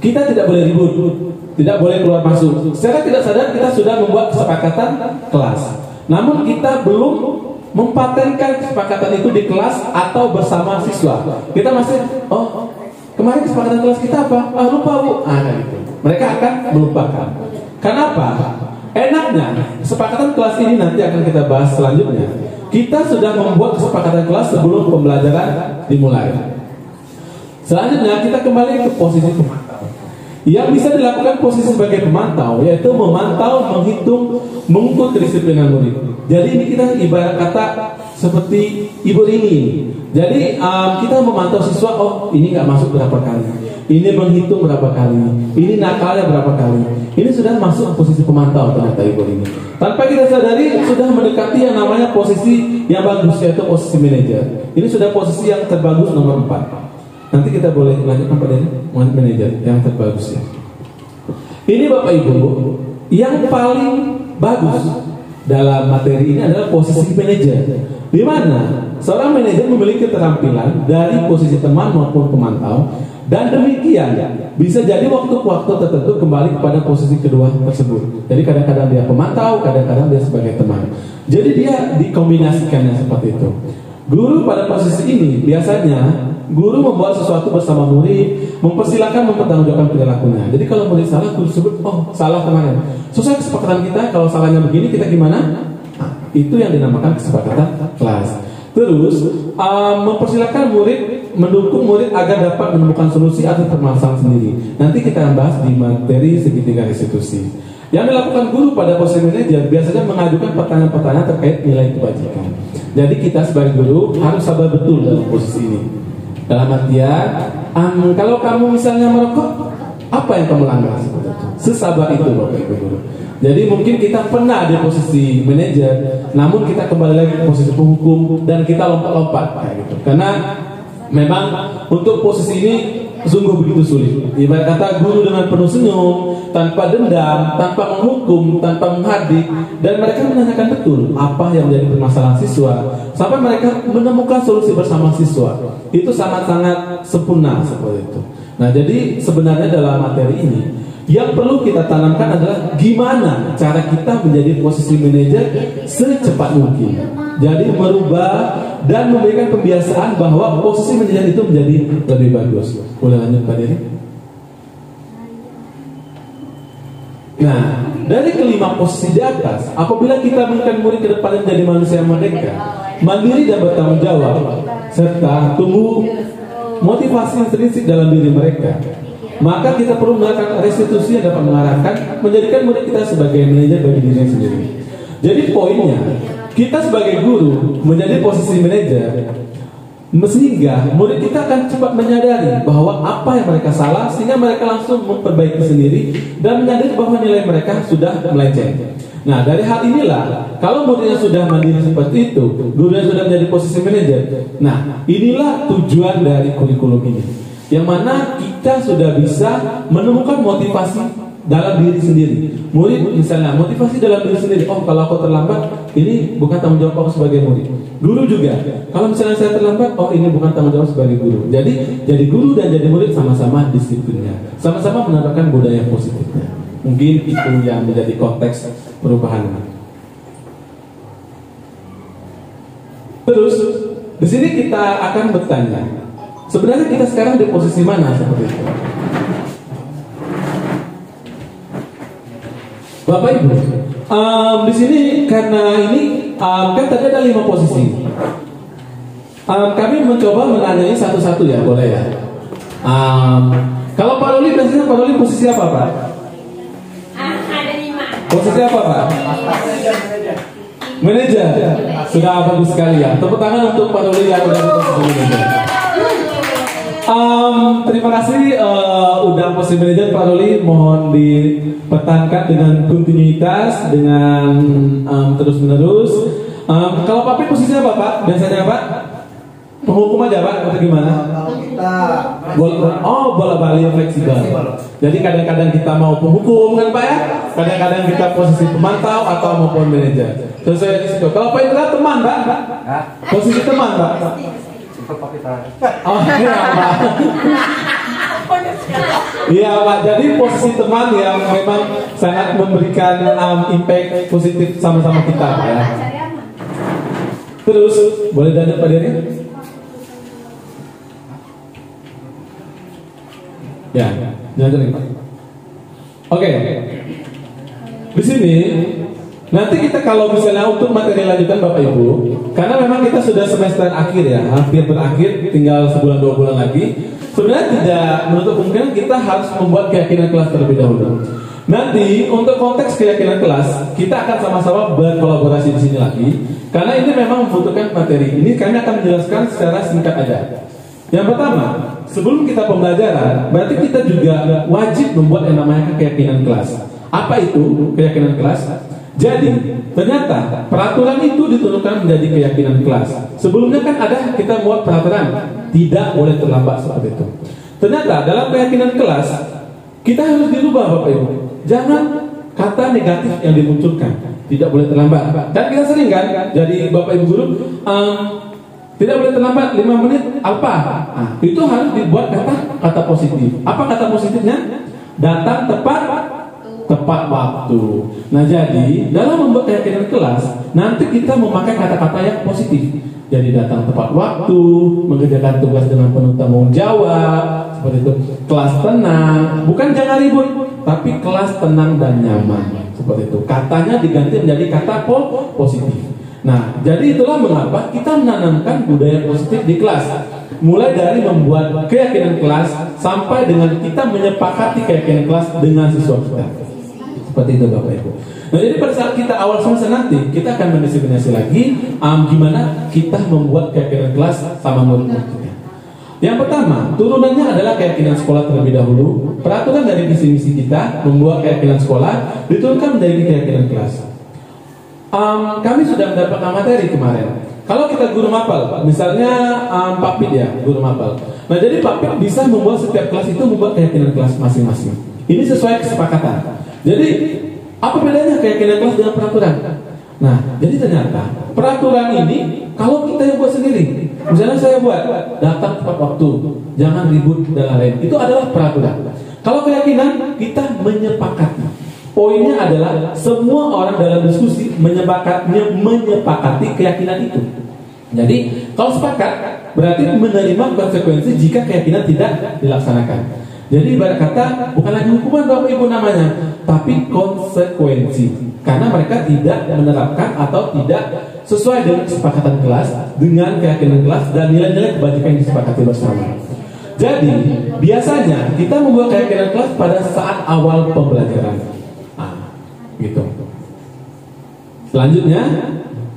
kita tidak boleh ribut, tidak boleh keluar masuk. Secara tidak sadar kita sudah membuat kesepakatan kelas. Namun kita belum mempatenkan kesepakatan itu di kelas atau bersama siswa. Kita masih, oh kemarin kesepakatan kelas kita apa? Ah lupa Bu. Gitu. Mereka akan melupakan. Kenapa? Enaknya kesepakatan kelas ini nanti akan kita bahas selanjutnya. Kita sudah membuat kesepakatan kelas sebelum pembelajaran dimulai. Selanjutnya kita kembali ke posisi pemantau. Yang bisa dilakukan posisi sebagai pemantau yaitu memantau, menghitung, mengukur kedisiplinan murid. Jadi ini kita ibarat kata seperti Ibu Rini. Jadi kita memantau siswa, oh ini nggak masuk berapa kali, ini menghitung berapa kali, ini nakalnya berapa kali. Ini sudah masuk posisi pemantau ternyata Ibu Rini. Tanpa kita sadari sudah mendekati yang namanya posisi yang bagus yaitu posisi manajer. Ini sudah posisi yang terbagus nomor 4. Nanti kita boleh lanjutkan pada manajer yang terbagus ya. Ini Bapak Ibu, yang paling bagus dalam materi ini adalah posisi manajer. Di mana seorang manajer memiliki keterampilan dari posisi teman maupun pemantau, dan demikian bisa jadi waktu-waktu tertentu kembali kepada posisi kedua tersebut. Jadi kadang-kadang dia pemantau, kadang-kadang dia sebagai teman. Jadi dia dikombinasikannya seperti itu. Guru pada posisi ini biasanya guru membuat sesuatu bersama murid, mempersilahkan mempertanggungjawabkan perilakunya. Jadi kalau murid salah, guru sebut, oh salah kemarin. Sesuai kesepakatan kita, kalau salahnya begini, kita gimana? Nah, itu yang dinamakan kesepakatan kelas. Terus, mempersilahkan murid, mendukung murid agar dapat menemukan solusi atas permasalahan sendiri. Nanti kita bahas di materi segitiga restitusi. Yang dilakukan guru pada posisi manajer biasanya mengajukan pertanyaan-pertanyaan terkait nilai kebajikan. Jadi kita sebagai guru harus sabar betul dalam posisi ini. Dalam artian, kalau kamu misalnya merokok, apa yang kamu langgar seperti itu? Sesabar itu Bapak Ibu guru. Jadi mungkin kita pernah di posisi manajer, namun kita kembali lagi ke posisi penghukum dan kita lompat-lompat kayak gitu. Karena memang untuk posisi ini sungguh begitu sulit. Ibarat kata guru dengan penuh senyum, tanpa dendam, tanpa menghukum, tanpa menghadik, dan mereka menanyakan betul apa yang menjadi permasalahan siswa, sampai mereka menemukan solusi bersama siswa. Itu sangat-sangat sempurna seperti itu. Nah, jadi sebenarnya dalam materi ini yang perlu kita tanamkan adalah gimana cara kita menjadi posisi manajer secepat mungkin. Jadi merubah dan memberikan kebiasaan bahwa posisi manajer itu menjadi lebih bagus. Boleh lanjut Pak Diri? Nah, dari kelima posisi di atas, apabila kita menginginkan murid ke depan menjadi manusia merdeka, mandiri dan bertanggung jawab, serta tumbuh motivasi intrinsik dalam diri mereka, maka kita perlu melakukan restitusi yang dapat mengarahkan menjadikan murid kita sebagai manajer bagi dirinya sendiri. Jadi poinnya, kita sebagai guru menjadi posisi manajer, sehingga murid kita akan cepat menyadari bahwa apa yang mereka salah, sehingga mereka langsung memperbaiki sendiri dan menyadari bahwa nilai mereka sudah melenceng. Nah, dari hal inilah, kalau muridnya sudah mandiri seperti itu, gurunya sudah menjadi posisi manajer. Nah, inilah tujuan dari kurikulum ini, yang mana kita sudah bisa menemukan motivasi dalam diri sendiri. Murid misalnya motivasi dalam diri sendiri. Oh, kalau aku terlambat, ini bukan tanggung jawab aku sebagai murid. Guru juga, kalau misalnya saya terlambat, oh ini bukan tanggung jawab sebagai guru. Jadi guru dan jadi murid sama-sama disiplinnya, sama-sama menerapkan budaya positifnya. Mungkin itu yang menjadi konteks perubahan. Terus di sini kita akan bertanya, sebenarnya kita sekarang di posisi mana seperti itu? Bapak Ibu, di sini karena ini kan tadi ada 5 posisi. Kami mencoba menanyai satu-satu ya, boleh ya. Kalau Pak Ruli biasanya Pak Ruli posisi apa Pak? Ada 5. Posisi apa Pak? Manajer. Sudah bagus sekali ya. Tepuk tangan untuk Pak Ruli yang sudah di posisi manajer. Terima kasih udah posisi manajer Pak Ruli. Mohon dipertahankan dengan kontinuitas, dengan terus menerus. Kalau Pak Pit posisinya apa Pak? Biasanya Pak? Penghukum aja Pak atau gimana? Kalau kita bola balik fleksibel. Jadi kadang-kadang kita mau penghukum kan Pak ya? Kadang-kadang kita posisi pemantau atau maupun manajer. Sesuai di situ. Kalau Pak Indra teman Pak? Posisi teman Pak? Oh iya Pak. Iya Pak, jadi posisi teman yang memang sangat memberikan impact positif sama-sama kita Pak ya. Terus, boleh lanjut Pak Diri? Ya, lanjut Pak. Oke. Di sini nanti kita kalau misalnya untuk materi lanjutan Bapak Ibu, karena memang kita sudah semester akhir ya, hampir berakhir, tinggal sebulan 2 bulan lagi. Sebenarnya tidak menutup kemungkinan kita harus membuat keyakinan kelas terlebih dahulu. Nanti untuk konteks keyakinan kelas, kita akan sama-sama berkolaborasi di sini lagi, karena ini memang membutuhkan materi. Ini kami akan menjelaskan secara singkat aja. Yang pertama, sebelum kita pembelajaran, berarti kita juga wajib membuat yang namanya keyakinan kelas. Apa itu keyakinan kelas? Jadi, ternyata peraturan itu diturunkan menjadi keyakinan kelas. Sebelumnya kan ada kita buat peraturan tidak boleh terlambat seperti itu. Ternyata dalam keyakinan kelas kita harus dirubah Bapak Ibu. Jangan kata negatif yang dimunculkan, tidak boleh terlambat. Dan kita sering kan, jadi Bapak Ibu guru tidak boleh terlambat 5 menit apa? Nah, itu harus dibuat kata positif. Apa kata positifnya? Datang tepat waktu. Nah, jadi dalam membuat keyakinan kelas, nanti kita memakai kata-kata yang positif. Jadi datang tepat waktu, mengerjakan tugas dengan penuh tanggung jawab, seperti itu. Kelas tenang, bukan jangan ribut, tapi kelas tenang dan nyaman, seperti itu. Katanya diganti menjadi kata positif. Nah, jadi itulah mengapa kita menanamkan budaya positif di kelas. Mulai dari membuat keyakinan kelas sampai dengan kita menyepakati keyakinan kelas dengan siswa kita. Seperti itu Bapak Ibu. Nah, jadi pada saat kita awal semester nanti, kita akan mendefinisi lagi gimana kita membuat keyakinan kelas sama murid-murid kita. Yang pertama, turunannya adalah keyakinan sekolah terlebih dahulu. Peraturan dari visi misi kita membuat keyakinan sekolah diturunkan menjadi keyakinan kelas. Kami sudah mendapatkan materi kemarin. Kalau kita guru mapel, misalnya Pak Pit ya, guru mapel. Nah, jadi Pak Pit bisa membuat setiap kelas itu membuat keyakinan kelas masing-masing. Ini sesuai kesepakatan. Jadi, apa bedanya keyakinan kelas dengan peraturan? Nah, jadi ternyata peraturan ini kalau kita yang buat sendiri, misalnya saya buat datang tepat waktu, jangan ribut dan lain-lain, itu adalah peraturan. Kalau keyakinan kita menyepakati. Poinnya adalah semua orang dalam diskusi menyepakati keyakinan itu. Jadi kalau sepakat berarti menerima konsekuensi jika keyakinan tidak dilaksanakan. Jadi ibarat kata bukan lagi hukuman Bapak Ibu namanya, tapi konsekuensi. Karena mereka tidak menerapkan atau tidak sesuai dengan kesepakatan kelas, dengan keyakinan kelas dan nilai-nilai kebajikan yang disepakati bersama. Jadi biasanya kita membuat keyakinan kelas pada saat awal pembelajaran. Gitu. Selanjutnya,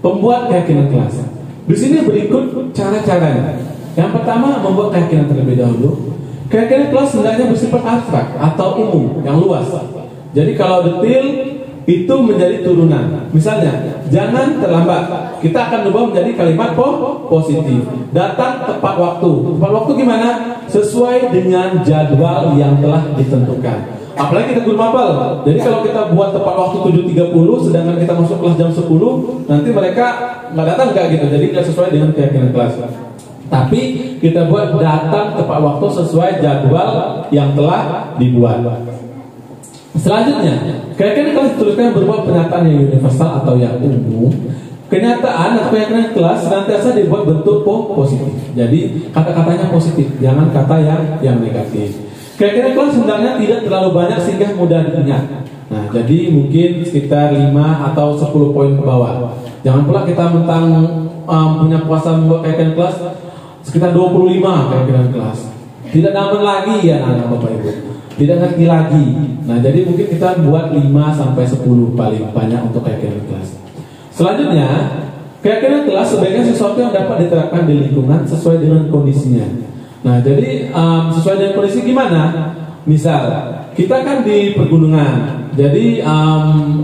pembuat keyakinan kelas. Di sini berikut cara-caranya. Yang pertama, membuat keyakinan terlebih dahulu. Keyakinan kelas hendaknya bersifat abstrak atau umum, yang luas. Jadi kalau detail itu menjadi turunan. Misalnya, jangan terlambat. Kita akan ubah menjadi kalimat positif. Datang tepat waktu. Tepat waktu gimana? Sesuai dengan jadwal yang telah ditentukan. Apalagi kita guru mapel. Jadi kalau kita buat tepat waktu 7.30, sedangkan kita masuk kelas jam 10, nanti mereka nggak datang nggak gitu. Jadi nggak sesuai dengan keyakinan kelas. Tapi kita buat datang tepat waktu sesuai jadwal yang telah dibuat. Selanjutnya, keyakinan kelas dituliskan berupa pernyataan yang universal atau yang umum. Kenyataan atau keyakinan kelas senantiasa dibuat bentuk positif. Jadi kata-katanya positif, jangan kata yang negatif. Keyakinan kelas hendaknya tidak terlalu banyak sehingga mudah diingat. Nah, jadi mungkin sekitar 5 atau 10 poin ke bawah. Jangan pula kita mentang punya kuasa membuat keyakinan kelas sekitar 25 keyakinan kelas. Tidak nambah lagi ya anak Bapak Ibu. Tidak ngerti lagi. Nah, jadi mungkin kita buat 5 sampai 10 paling banyak untuk keyakinan kelas. Selanjutnya, keyakinan kelas sebaiknya sesuatu yang dapat diterapkan di lingkungan sesuai dengan kondisinya. Nah, jadi sesuai dengan kondisi gimana? Misal, kita kan di pergunungan, jadi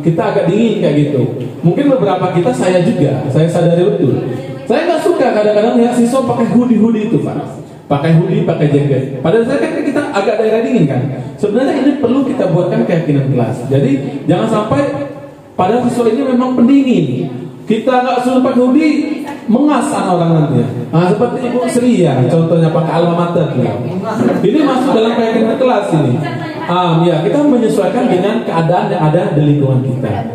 kita agak dingin kayak gitu. Mungkin beberapa kita, saya juga, saya sadari betul. Saya nggak suka kadang-kadang lihat siswa pakai hoodie itu, Pak. Pakai hoodie, pakai jaket. Padahal saya kan kita agak daerah dingin kan. Sebenarnya ini perlu kita buatkan keyakinan kelas. Jadi jangan sampai padahal siswa ini memang pendingin. Kita nggak suruh pakai hoodie, mengasan orang nanti. Nah, seperti Ibu Sri ya, contohnya pakai alma mater. Ini masuk dalam keyakinan kelas ini. Ya, kita menyesuaikan dengan keadaan yang ada di lingkungan kita.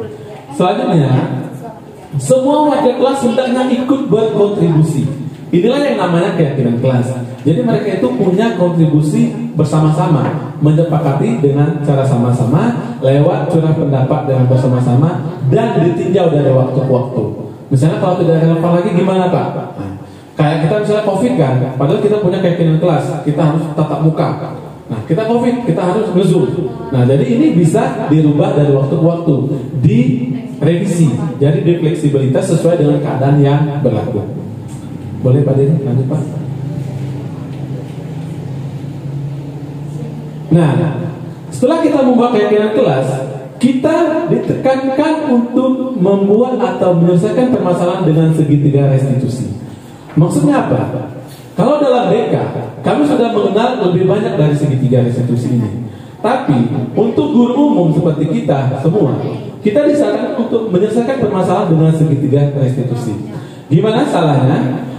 Selanjutnya, semua warga kelas hendaknya ikut berkontribusi. Inilah yang namanya keyakinan kelas. Jadi mereka itu punya kontribusi bersama-sama, menyepakati dengan cara sama-sama, lewat curah pendapat dengan bersama-sama, dan ditinjau dari waktu ke waktu. Misalnya kalau tidak relevan lagi gimana Pak? Nah, kayak kita misalnya COVID kan, padahal kita punya keyakinan kelas, kita harus tatap muka. Nah, kita COVID, kita harus nge-zoom. Nah, jadi ini bisa dirubah dari waktu ke waktu, direvisi, jadi difleksibilitas sesuai dengan keadaan yang berlaku. Boleh Pak Diri, lanjut Pak. Nah, setelah kita membuat keyakinan kelas, kita ditekankan untuk membuat atau menyelesaikan permasalahan dengan segitiga restitusi. Maksudnya apa? Kalau dalam BK, kami sudah mengenal lebih banyak dari segitiga restitusi ini. Tapi untuk guru umum seperti kita semua, kita disarankan untuk menyelesaikan permasalahan dengan segitiga restitusi. Gimana salahnya?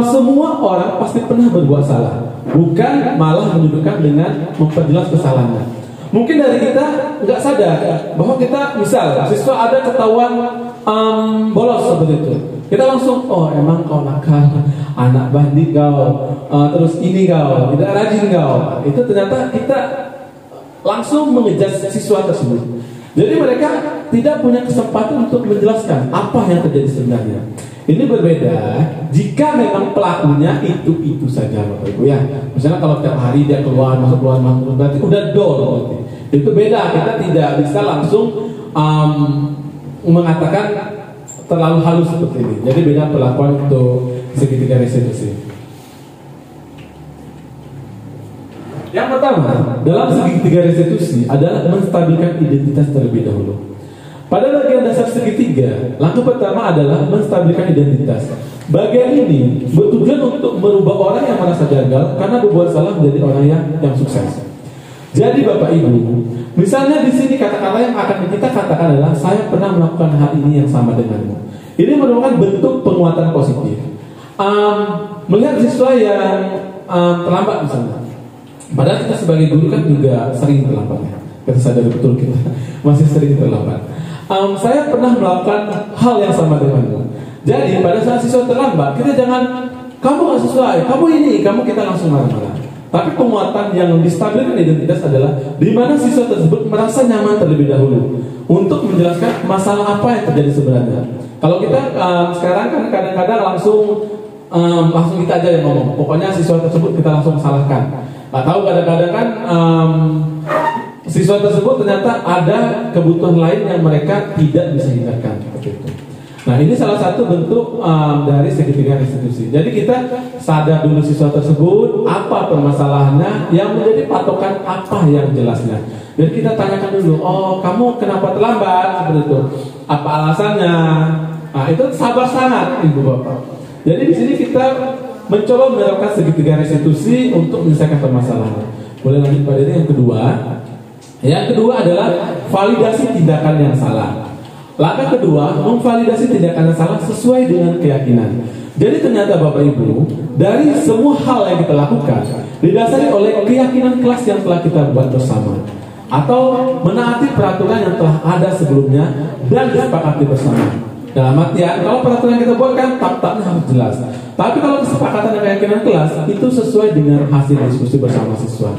Semua orang pasti pernah berbuat salah, bukan malah menunjukkan dengan memperjelas kesalahannya. Mungkin dari kita nggak sadar bahwa kita misal siswa ada ketahuan bolos seperti itu, kita langsung emang kau nakal, anak bandit kau, terus ini kau tidak rajin kau. Itu ternyata kita langsung mengejar siswa tersebut. Jadi mereka tidak punya kesempatan untuk menjelaskan apa yang terjadi sebenarnya. Ini berbeda jika memang pelakunya itu saja Bapak Ibu ya. Misalnya kalau tiap hari dia keluar masuk berarti udah dol. Itu beda. Kita tidak bisa langsung mengatakan terlalu halus seperti ini. Jadi beda perlakuan untuk segitiga restitusi. Yang pertama dalam segitiga restitusi adalah menstabilkan identitas terlebih dahulu. Pada bagian dasar segitiga, langkah pertama adalah menstabilkan identitas. Bagian ini bertujuan untuk merubah orang yang merasa gagal karena berbuat salah menjadi orang yang sukses. Jadi Bapak Ibu, misalnya di sini kata-kata yang akan kita katakan adalah saya pernah melakukan hal ini yang sama denganmu. Ini merupakan bentuk penguatan positif. Melihat siswa yang terlambat misalnya, padahal kita sebagai guru kan juga sering terlambat ya. Kita sadari betul kita masih sering terlambat. Saya pernah melakukan hal yang sama denganmu. Jadi pada saat siswa terlambat, kita jangan kamu nggak sesuai, kamu ini, kita langsung marah-marah. Tapi penguatan yang distabilkan identitas adalah di mana siswa tersebut merasa nyaman terlebih dahulu untuk menjelaskan masalah apa yang terjadi sebenarnya. Kalau kita sekarang kan kadang-kadang langsung kita aja yang ngomong. Pokoknya siswa tersebut kita langsung salahkan. Nggak tahu kadang-kadang kan siswa tersebut ternyata ada kebutuhan lain yang mereka tidak bisa hindarkan seperti itu. Nah ini salah satu bentuk dari segitiga restitusi. Jadi kita sadar dulu siswa tersebut apa permasalahannya, yang menjadi patokan apa yang jelasnya. Jadi kita tanyakan dulu, oh kamu kenapa terlambat seperti itu? Apa alasannya? Nah itu sabar sangat ibu bapak. Jadi di sini kita mencoba menerapkan segitiga restitusi untuk menyelesaikan permasalahan. Boleh lanjut pada ini yang kedua. Yang kedua adalah validasi tindakan yang salah. Langkah kedua, memvalidasi tindakan yang salah sesuai dengan keyakinan. Jadi ternyata Bapak Ibu, dari semua hal yang kita lakukan didasari oleh keyakinan kelas yang telah kita buat bersama, atau menaati peraturan yang telah ada sebelumnya dan disepakati bersama. Dalam artian, kalau peraturan yang kita buat kan tab-tabnya harus jelas. Tapi kalau kesepakatan dan keyakinan kelas itu sesuai dengan hasil diskusi bersama siswa.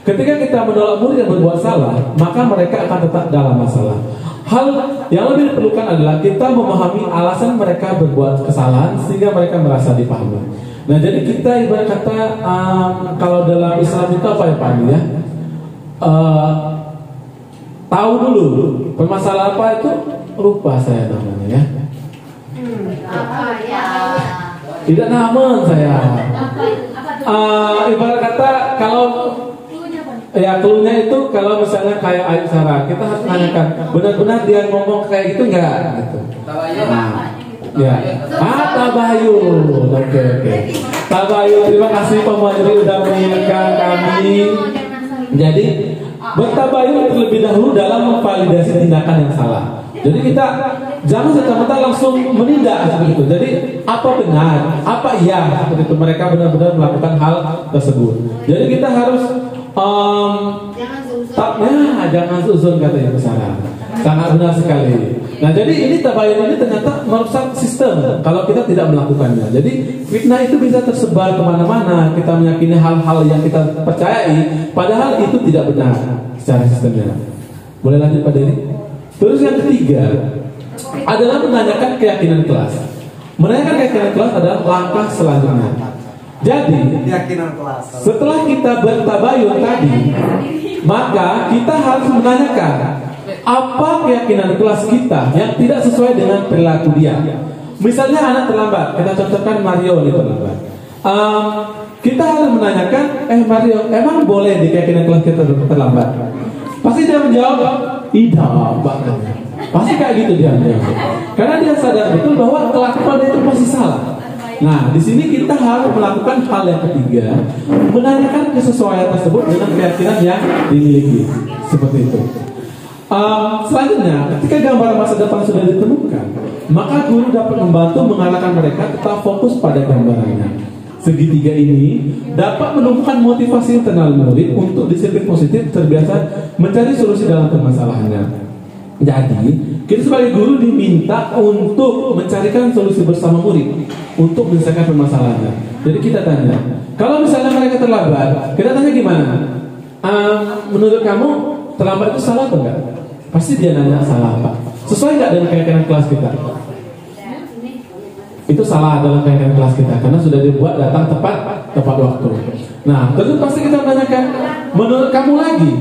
Ketika kita menolak murid yang berbuat salah, maka mereka akan tetap dalam masalah. Hal yang lebih diperlukan adalah kita memahami alasan mereka berbuat kesalahan sehingga mereka merasa dipahami. Nah, jadi kita ibarat kata kalau dalam Islam itu apa ya Pak ya? Tahu dulu permasalahan apa itu, lupa saya namanya ya. Apa ya? Tidak nama saya. Ibarat kata kalau ya cluenya itu kalau misalnya kayak Ayu Sarah, kita harus menanyakan benar-benar dia ngomong kayak gitu enggak gitu. Ya. Tabayun. Oke. Tabayun, terima kasih Pak Majri sudah mengingatkan kami. Jadi bertabayun terlebih dahulu dalam memvalidasi tindakan yang salah. Jadi kita jangan serta-merta langsung menindak seperti itu. Jadi apa benar, apa iya seperti itu, mereka benar-benar melakukan hal tersebut. Jadi kita harus jangan suzon katanya Sarah. Sangat benar sekali. Nah jadi ini tabayun ini ternyata merusak sistem kalau kita tidak melakukannya. Jadi fitnah itu bisa tersebar kemana-mana. Kita meyakini hal-hal yang kita percayai, padahal itu tidak benar secara sistemnya. Boleh lanjut Pak Dery? Terus yang ketiga adalah menanyakan keyakinan kelas. Menanyakan keyakinan kelas adalah langkah selanjutnya. Jadi setelah kita bertabayun tadi, maka kita harus menanyakan apa keyakinan kelas kita yang tidak sesuai dengan perilaku dia. Misalnya anak terlambat, kita contohkan Mario ini terlambat. Kita harus menanyakan, Mario, emang boleh di keyakinan kelas kita terlambat? Pasti dia menjawab, tidak banget. Pasti kayak gitu dia menjawab. Karena dia sadar betul bahwa kelakuan itu pasti salah. Nah, di sini kita harus melakukan hal yang ketiga, menanyakan kesesuaian tersebut dengan keyakinan yang dimiliki, seperti itu. Selanjutnya, ketika gambaran masa depan sudah ditemukan, maka guru dapat membantu mengarahkan mereka tetap fokus pada gambarannya. Segitiga ini dapat menumbuhkan motivasi internal murid untuk disiplin positif, terbiasa mencari solusi dalam permasalahannya. Jadi, kita sebagai guru diminta untuk mencarikan solusi bersama murid untuk menyelesaikan permasalahannya. Jadi kita tanya, kalau misalnya mereka terlambat, kita tanya gimana? Menurut kamu terlambat itu salah atau enggak? Pasti dia nanya salah apa? Sesuai enggak dengan keyakinan kelas kita? Itu salah dalam keyakinan kelas kita karena sudah dibuat datang tepat waktu. Nah, terus pasti kita menanyakan, menurut kamu lagi,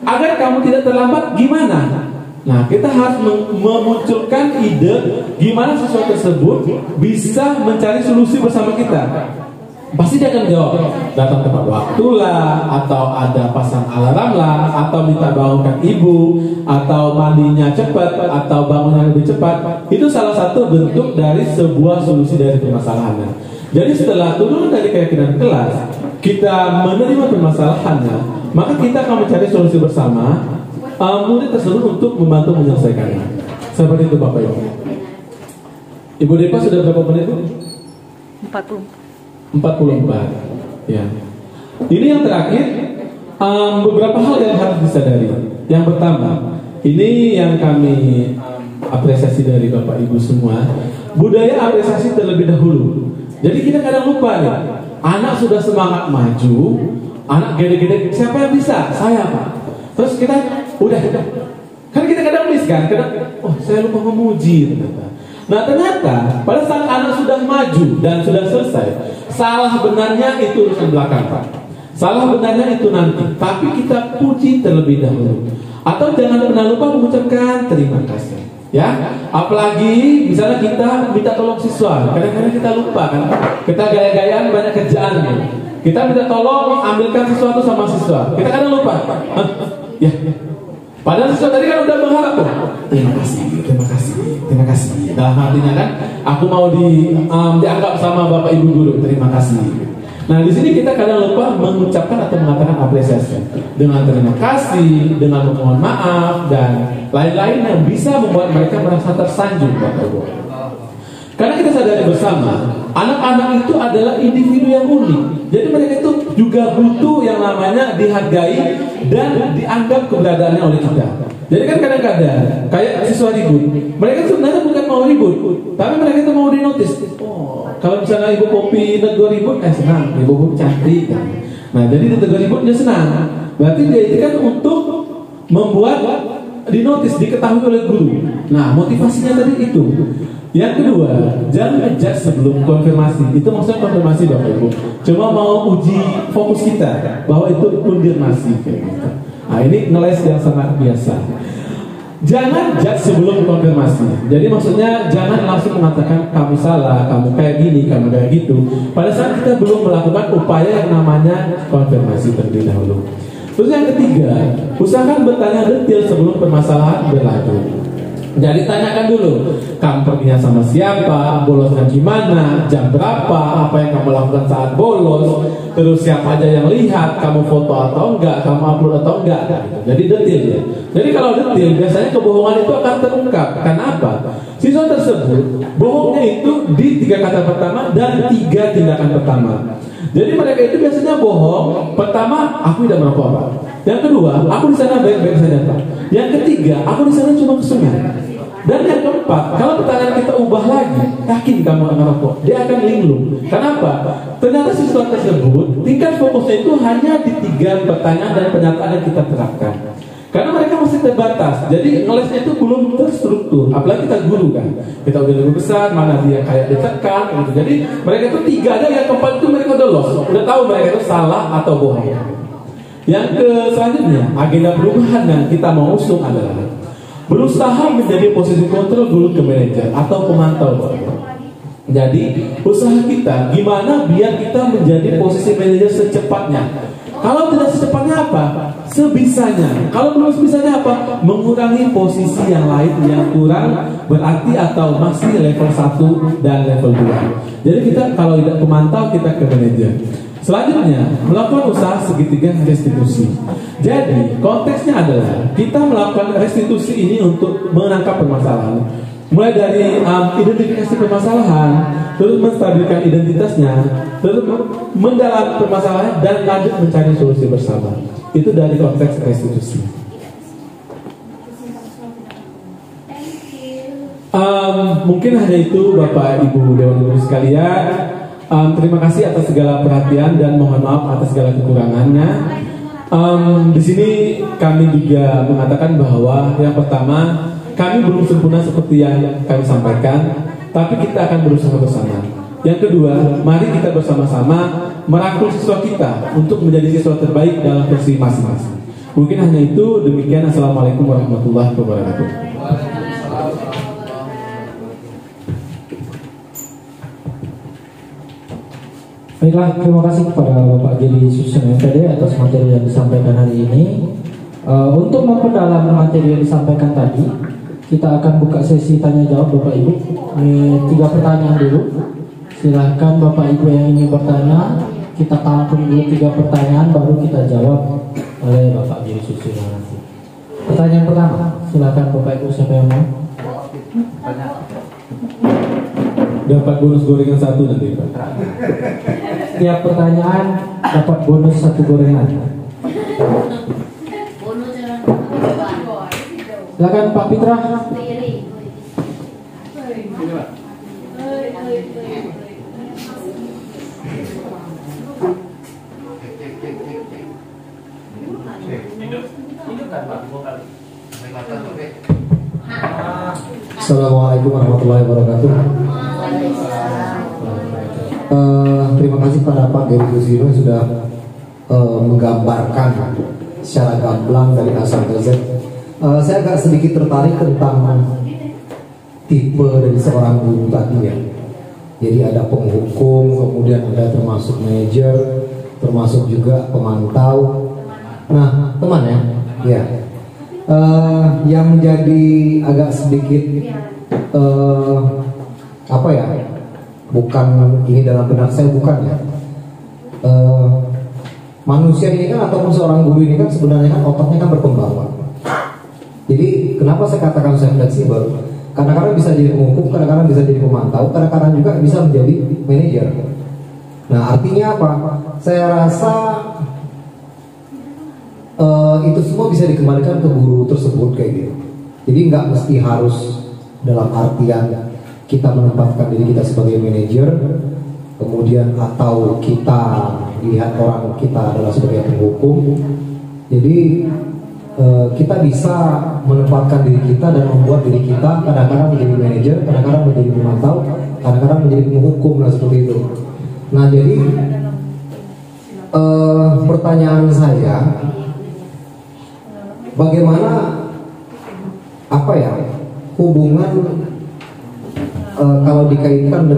agar kamu tidak terlambat gimana? Nah, kita harus memunculkan ide gimana sesuatu tersebut bisa mencari solusi bersama kita. Pasti dia akan jawab, datang tepat waktu lah, atau ada pasang alarm lah, atau minta bangunkan ibu, atau mandinya cepat, atau bangunnya lebih cepat. Itu salah satu bentuk dari sebuah solusi dari permasalahannya. Jadi setelah turun dari keyakinan kelas, kita menerima permasalahannya, maka kita akan mencari solusi bersama murid tersebut untuk membantu menyelesaikannya. Seperti itu Bapak Ibu. Ibu Depa sudah berapa menit Bu? 44. Ya. Ini yang terakhir, beberapa hal yang harus disadari. Yang pertama, ini yang kami apresiasi dari Bapak Ibu semua, budaya apresiasi terlebih dahulu. Jadi kita kadang lupa nih, anak sudah semangat maju, anak gede-gede, siapa yang bisa? Saya Pak. Terus kita udah. Kan kita kadang miss kan, oh saya lupa memuji ternyata. Nah ternyata pada saat anak sudah maju dan sudah selesai, salah benarnya itu urusan belakang Pak. Salah benarnya itu nanti, tapi kita puji terlebih dahulu. Atau jangan pernah lupa mengucapkan terima kasih. Ya, apalagi misalnya kita minta tolong siswa, kadang-kadang kita lupa kan, kita gaya-gayaan banyak kerjaan. Kita minta tolong ambilkan sesuatu sama siswa, kita kadang lupa. Ya, padahal siswa tadi kan udah berharap tuh. Terima kasih. Dalam hatinya kan, aku mau dianggap sama Bapak Ibu guru. Terima kasih. Nah di sini kita kadang lupa mengucapkan atau mengatakan apresiasi dengan terima kasih, dengan memohon maaf dan lain-lain yang bisa membuat mereka merasa tersanjung Bapak Ibu. Karena kita sadari bersama, anak-anak itu adalah individu yang unik. Jadi mereka itu juga butuh yang namanya dihargai dan dianggap keberadaannya oleh kita. Jadi kan kadang-kadang kayak siswa ribut, mereka sebenarnya bukan mau ribut, tapi mereka itu mau dinotis. Oh, kalau misalnya Ibu Popi negur ribut, senang, Ibu Popi cantik. Nah, jadi negur ribut dia senang. Berarti dia itu kan untuk membuat dinotis, diketahui oleh guru. Nah, motivasinya tadi itu. Yang kedua, jangan ngejudge sebelum konfirmasi. Itu maksudnya konfirmasi Bapak Ibu. Cuma mau uji fokus kita bahwa itu konfirmasi kayak gitu. Nah, ini ngeles yang sangat biasa. Jangan judge sebelum konfirmasi. Jadi maksudnya jangan langsung mengatakan kamu salah, kamu kayak gini, kamu kayak gitu. Pada saat kita belum melakukan upaya yang namanya konfirmasi terlebih dahulu. Terus yang ketiga, usahakan bertanya detail sebelum permasalahan berlanjut. Jadi tanyakan dulu, kamu perginya sama siapa, bolosnya gimana, jam berapa, apa yang kamu lakukan saat bolos, terus siapa aja yang lihat, kamu foto atau enggak, kamu upload atau enggak. Jadi detail ya. Jadi kalau detail, biasanya kebohongan itu akan terungkap. Karena apa? Siswa tersebut bohongnya itu di 3 kata pertama dan 3 tindakan pertama. Jadi mereka itu biasanya bohong. Pertama, aku tidak merokok Pak. Yang kedua, aku di sana baik-baik saja Pak. Yang ketiga, aku di sana cuma ke sungai. Dan yang keempat, kalau pertanyaan kita ubah lagi, yakin kamu akan merokok, dia akan linglung. Kenapa? Ternyata siswa tersebut tingkat fokusnya itu hanya di 3 pertanyaan dan pernyataan yang kita terapkan. Karena mereka masih terbatas, jadi ngelesnya itu belum terstruktur. Apalagi kita guru kan, kita udah lebih besar, mana dia kayak ditekan gitu. Jadi mereka itu 3 aja, yang keempat itu mereka udah lost, udah tahu mereka itu salah atau bohong. Yang selanjutnya, agenda perubahan yang kita mau usung adalah berusaha menjadi posisi kontrol dulu ke manajer atau pemantau. Jadi usaha kita gimana biar kita menjadi posisi manajer secepatnya. Kalau tidak secepatnya apa? Sebisanya. Kalau belum sebisanya apa? Mengurangi posisi yang lain yang kurang berarti atau masih level 1 dan level 2. Jadi kita kalau tidak pemantau kita ke manajer. Selanjutnya, melakukan usaha segitiga restitusi. Jadi, konteksnya adalah kita melakukan restitusi ini untuk menangkap permasalahan. Mulai dari identifikasi permasalahan, terus menstabilkan identitasnya, terus mendalam permasalahan dan lanjut mencari solusi bersama. Itu dari konteks restitusi. Mungkin hanya itu Bapak Ibu Dewan Guru sekalian. Terima kasih atas segala perhatian dan mohon maaf atas segala kekurangannya. Di sini kami juga mengatakan bahwa yang pertama, kami belum sempurna seperti yang kami sampaikan, tapi kita akan berusaha bersama. Yang kedua, mari kita bersama-sama merangkul siswa kita untuk menjadi siswa terbaik dalam versi masing-masing. Mungkin hanya itu. Demikian. Assalamualaikum warahmatullahi wabarakatuh. Baiklah, terima kasih kepada Bapak Giri Susun MPD atas materi yang disampaikan hari ini. Untuk memperdalam materi yang disampaikan tadi, kita akan buka sesi tanya jawab Bapak Ibu. Ini 3 pertanyaan dulu. Silahkan Bapak Ibu yang ingin bertanya, kita tampung dulu 3 pertanyaan baru kita jawab oleh Bapak Giri Susun nanti. Pertanyaan pertama, silahkan Bapak Ibu, siapa yang mau? Dapat bonus gorengan 1 nanti Pak. Setiap pertanyaan dapat bonus 1 gorengan. Silakan Pak Pitra. Assalamualaikum warahmatullahi wabarakatuh. Terima kasih pada Pak Giri Susilo sudah menggambarkan secara gamblang dari A sampai Z. Saya agak sedikit tertarik tentang tipe dari seorang guru tadi ya. Jadi ada penghukum, kemudian ada termasuk manajer, termasuk juga pemantau. Nah, teman ya, ya. Yang menjadi agak sedikit apa ya? Bukan ini dalam benak saya, bukan ya. Manusia ini kan ataupun seorang guru ini kan sebenarnya kan otaknya kan berkembang Pak. Jadi kenapa saya katakan saya fleksibel? Kadang-kadang bisa jadi penghukum, kadang-kadang bisa jadi pemantau, kadang-kadang juga bisa menjadi manajer. Nah artinya apa? Saya rasa itu semua bisa dikembalikan ke guru tersebut kayak gitu. Jadi nggak mesti harus dalam artian kita menempatkan diri kita sebagai manajer, kemudian atau kita dilihat orang kita adalah sebagai penghukum. Jadi kita bisa menempatkan diri kita dan membuat diri kita kadang-kadang menjadi manajer, kadang-kadang menjadi pemantau, kadang-kadang menjadi penghukum lah seperti itu. Nah jadi pertanyaan saya, bagaimana apa ya hubungan kalau dikaitkan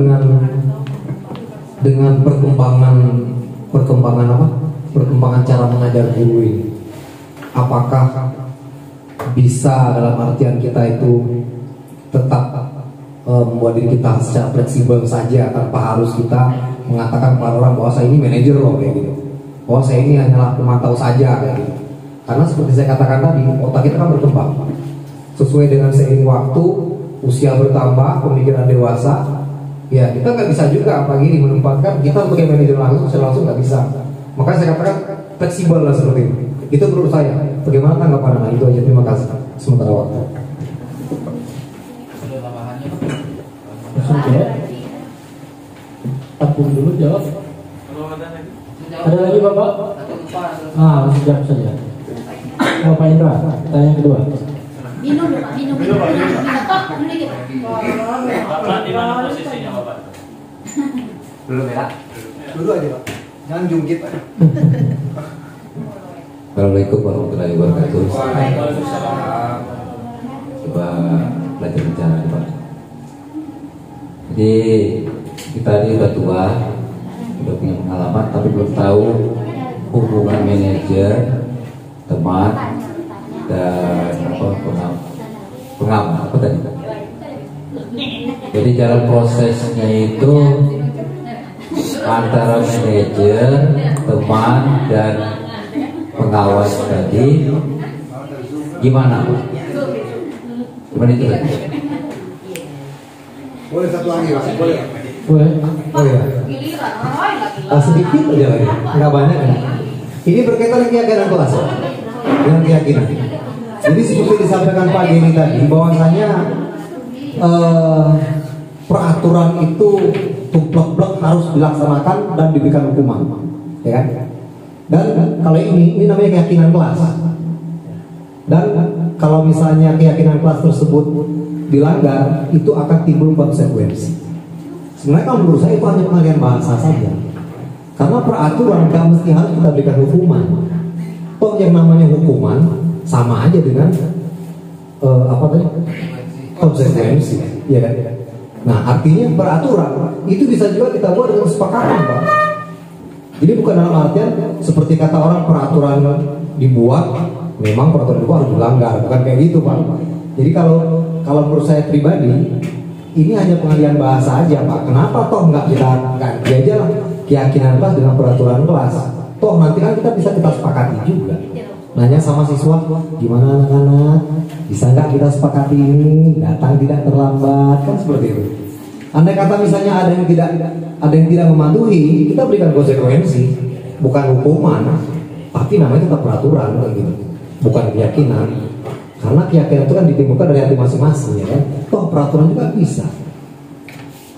dengan perkembangan apa? Perkembangan cara mengajar guru ini. Apakah bisa dalam artian kita itu tetap membuat diri kita secara fleksibel saja tanpa harus kita mengatakan kepada orang bahwa saya ini manajer loh kayak gitu, bahwa saya ini hanyalah pemantau saja kayak gitu. Karena seperti saya katakan tadi, otak kita kan berkembang sesuai dengan seiring waktu, usia bertambah, pemikiran dewasa. Ya kita nggak bisa juga pagi ini menempatkan kita sebagai manajer langsung, secara langsung nggak bisa. Makanya saya katakan fleksibel lah seperti itu. Itu menurut saya. Bagaimana tanggapan Anda? Itu aja, terima kasih. Sementara waktu. Tampung dulu jawab. Ada lagi Bapak? Masih jawab saja. Bapak Indra, tanya kedua. Minum dulu Pak, minum. Bapak di mana posisinya Bapak? Dulu merah. Dulu aja Pak. Jangan jungkit Pak. Assalamualaikum warahmatullahi wabarakatuh. Coba belajar bicara Pak. Jadi kita ini udah tua, udah punya pengalaman, tapi belum tahu hubungan manajer, teman, dan pengamat apa tadi? Jadi cara prosesnya itu antara manajer, teman, dan pengawas tadi gimana Pak? Gimana itu tadi? Boleh satu lagi Pak? Boleh. Boleh. Oh ya. Sedikit aja lagi, nggak banyak kan? Ini berkaitan dengan keyakinan kelas, dengan keyakinan. Jadi seperti disampaikan Pak Giri tadi, bahwasanya peraturan itu tuplek-plek harus dilaksanakan dan diberikan hukuman, ya kan? Dan kalau ini namanya keyakinan kelas. Dan kalau misalnya keyakinan kelas tersebut dilanggar, itu akan timbul konsekuensi. Sebenarnya kalau menurut saya itu hanya pengalihan bahasa saja. Karena peraturan gak mesti harus kita berikan hukuman. Toh yang namanya hukuman sama aja dengan apa tadi? Konsekuensi, ya kan? Nah artinya peraturan itu bisa juga kita buat dengan kesepakatan Pak. Jadi bukan dalam artian seperti kata orang peraturan dibuat, memang peraturan itu harus dilanggar, bukan kayak gitu Pak. Jadi kalau menurut saya pribadi, ini hanya pengalihan bahasa aja Pak. Kenapa toh nggak kita ganti aja lah keyakinan kelas dengan peraturan kelas? Toh nanti kan kita bisa sepakati juga. Nanya sama siswa, gimana anak-anak, bisa nggak kita sepakati ini, datang tidak terlambat, kan seperti itu. Andai kata misalnya ada yang tidak mematuhi, kita berikan konsekuensi, bukan hukuman, tapi namanya tetap peraturan gitu, bukan keyakinan. Karena keyakinan itu kan ditimbulkan dari hati masing-masing, ya kan? Toh peraturan juga bisa.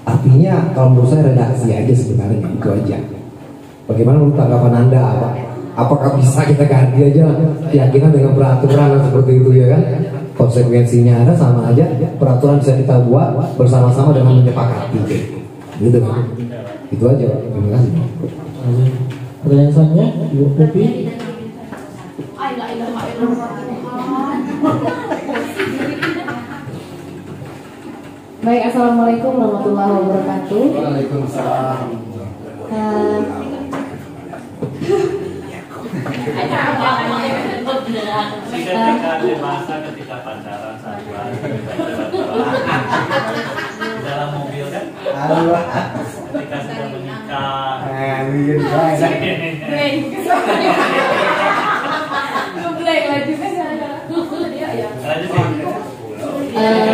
Artinya kalau menurut saya redaksi aja sebenarnya, itu aja. Bagaimana menurut tanggapan Anda, Pak? Apakah bisa kita ganti aja keyakinan dengan peraturan seperti itu, ya kan? Konsekuensinya ada, sama aja. Peraturan bisa kita buat bersama-sama dengan menyepakati, gitu kan? Itu aja. Terima kasih. Pertanyaan selanjutnya, Ibu Popi. Baik, assalamualaikum warahmatullahi wabarakatuh. Waalaikumsalam. Ketika pacaran dalam mobil kan, ketika sudah menikah,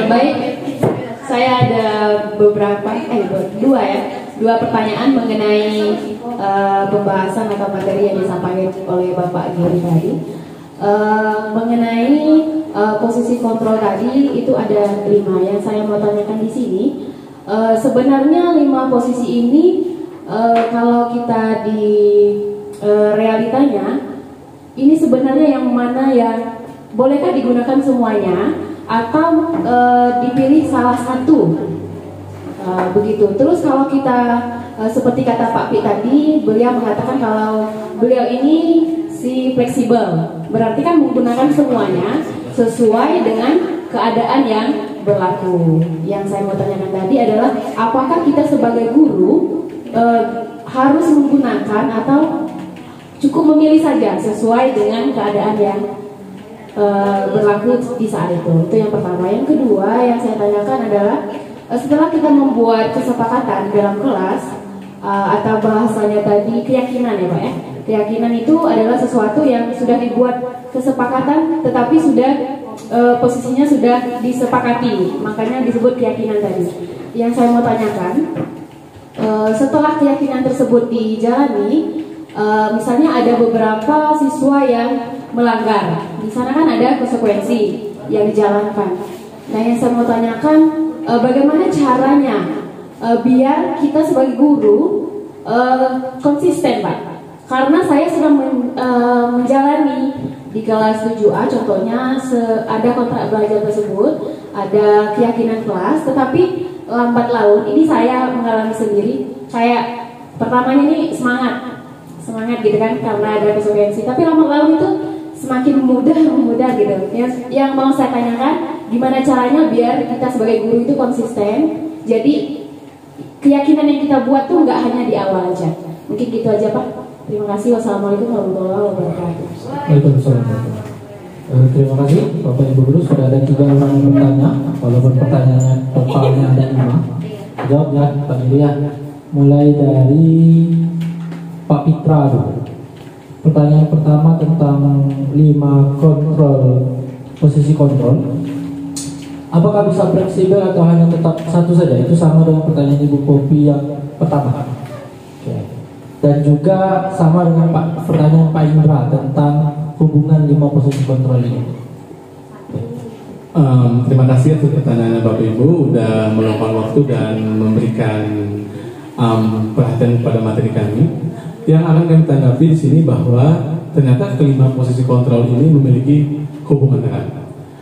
baik, saya ada dua pertanyaan mengenai pembahasan atau materi yang disampaikan oleh Bapak Giri tadi. Mengenai posisi kontrol tadi itu ada 5 yang saya mau tanyakan di sini. Sebenarnya 5 posisi ini kalau kita di realitanya ini sebenarnya yang mana yang bolehkah digunakan semuanya atau dipilih salah satu, begitu. Terus kalau kita seperti kata Pak Pi tadi, beliau mengatakan kalau beliau ini si fleksibel, berarti kan menggunakan semuanya sesuai dengan keadaan yang berlaku. Yang saya mau tanyakan tadi adalah apakah kita sebagai guru harus menggunakan atau cukup memilih saja sesuai dengan keadaan yang berlaku di saat itu. Itu yang pertama. Yang kedua yang saya tanyakan adalah setelah kita membuat kesepakatan dalam kelas atau bahasanya tadi keyakinan ya Pak ya. Keyakinan itu adalah sesuatu yang sudah dibuat kesepakatan tetapi sudah posisinya sudah disepakati, makanya disebut keyakinan tadi. Yang saya mau tanyakan, setelah keyakinan tersebut dijalani, misalnya ada beberapa siswa yang melanggar, di sana kan ada konsekuensi yang dijalankan. Nah, yang saya mau tanyakan, bagaimana caranya biar kita sebagai guru konsisten, Pak? Karena saya sedang menjalani di kelas 7A, contohnya ada kontrak belajar tersebut, ada keyakinan kelas, tetapi lambat laun ini saya mengalami sendiri. Kayak pertamanya ini semangat gitu kan, karena ada konsekuensi, tapi lambat laun itu semakin mudah gitu. Yang mau saya tanyakan, gimana caranya biar kita sebagai guru itu konsisten. Jadi keyakinan yang kita buat tuh nggak hanya di awal aja. Mungkin gitu aja Pak. Terima kasih. Wassalamualaikum warahmatullahi wabarakatuh. Waalaikumsalam. Terima kasih Bapak Ibu Guru. Sudah ada 3 orang yang bertanya. Walaupun pertanyaannya totalnya ada 5. Jawab ya Pak Yulia. Mulai dari Pak Pitra dulu. Pertanyaan pertama tentang 5 posisi kontrol. Apakah bisa fleksibel atau hanya tetap satu saja? Itu sama dengan pertanyaan Ibu Popi yang pertama. Oke. Dan juga sama dengan pertanyaan Pak Indra tentang hubungan 5 posisi kontrol ini. Terima kasih atas pertanyaannya Bapak Ibu, sudah meluangkan waktu dan memberikan perhatian kepada materi kami. Yang akan kami tanggapi di sini bahwa ternyata kelima posisi kontrol ini memiliki hubungan erat.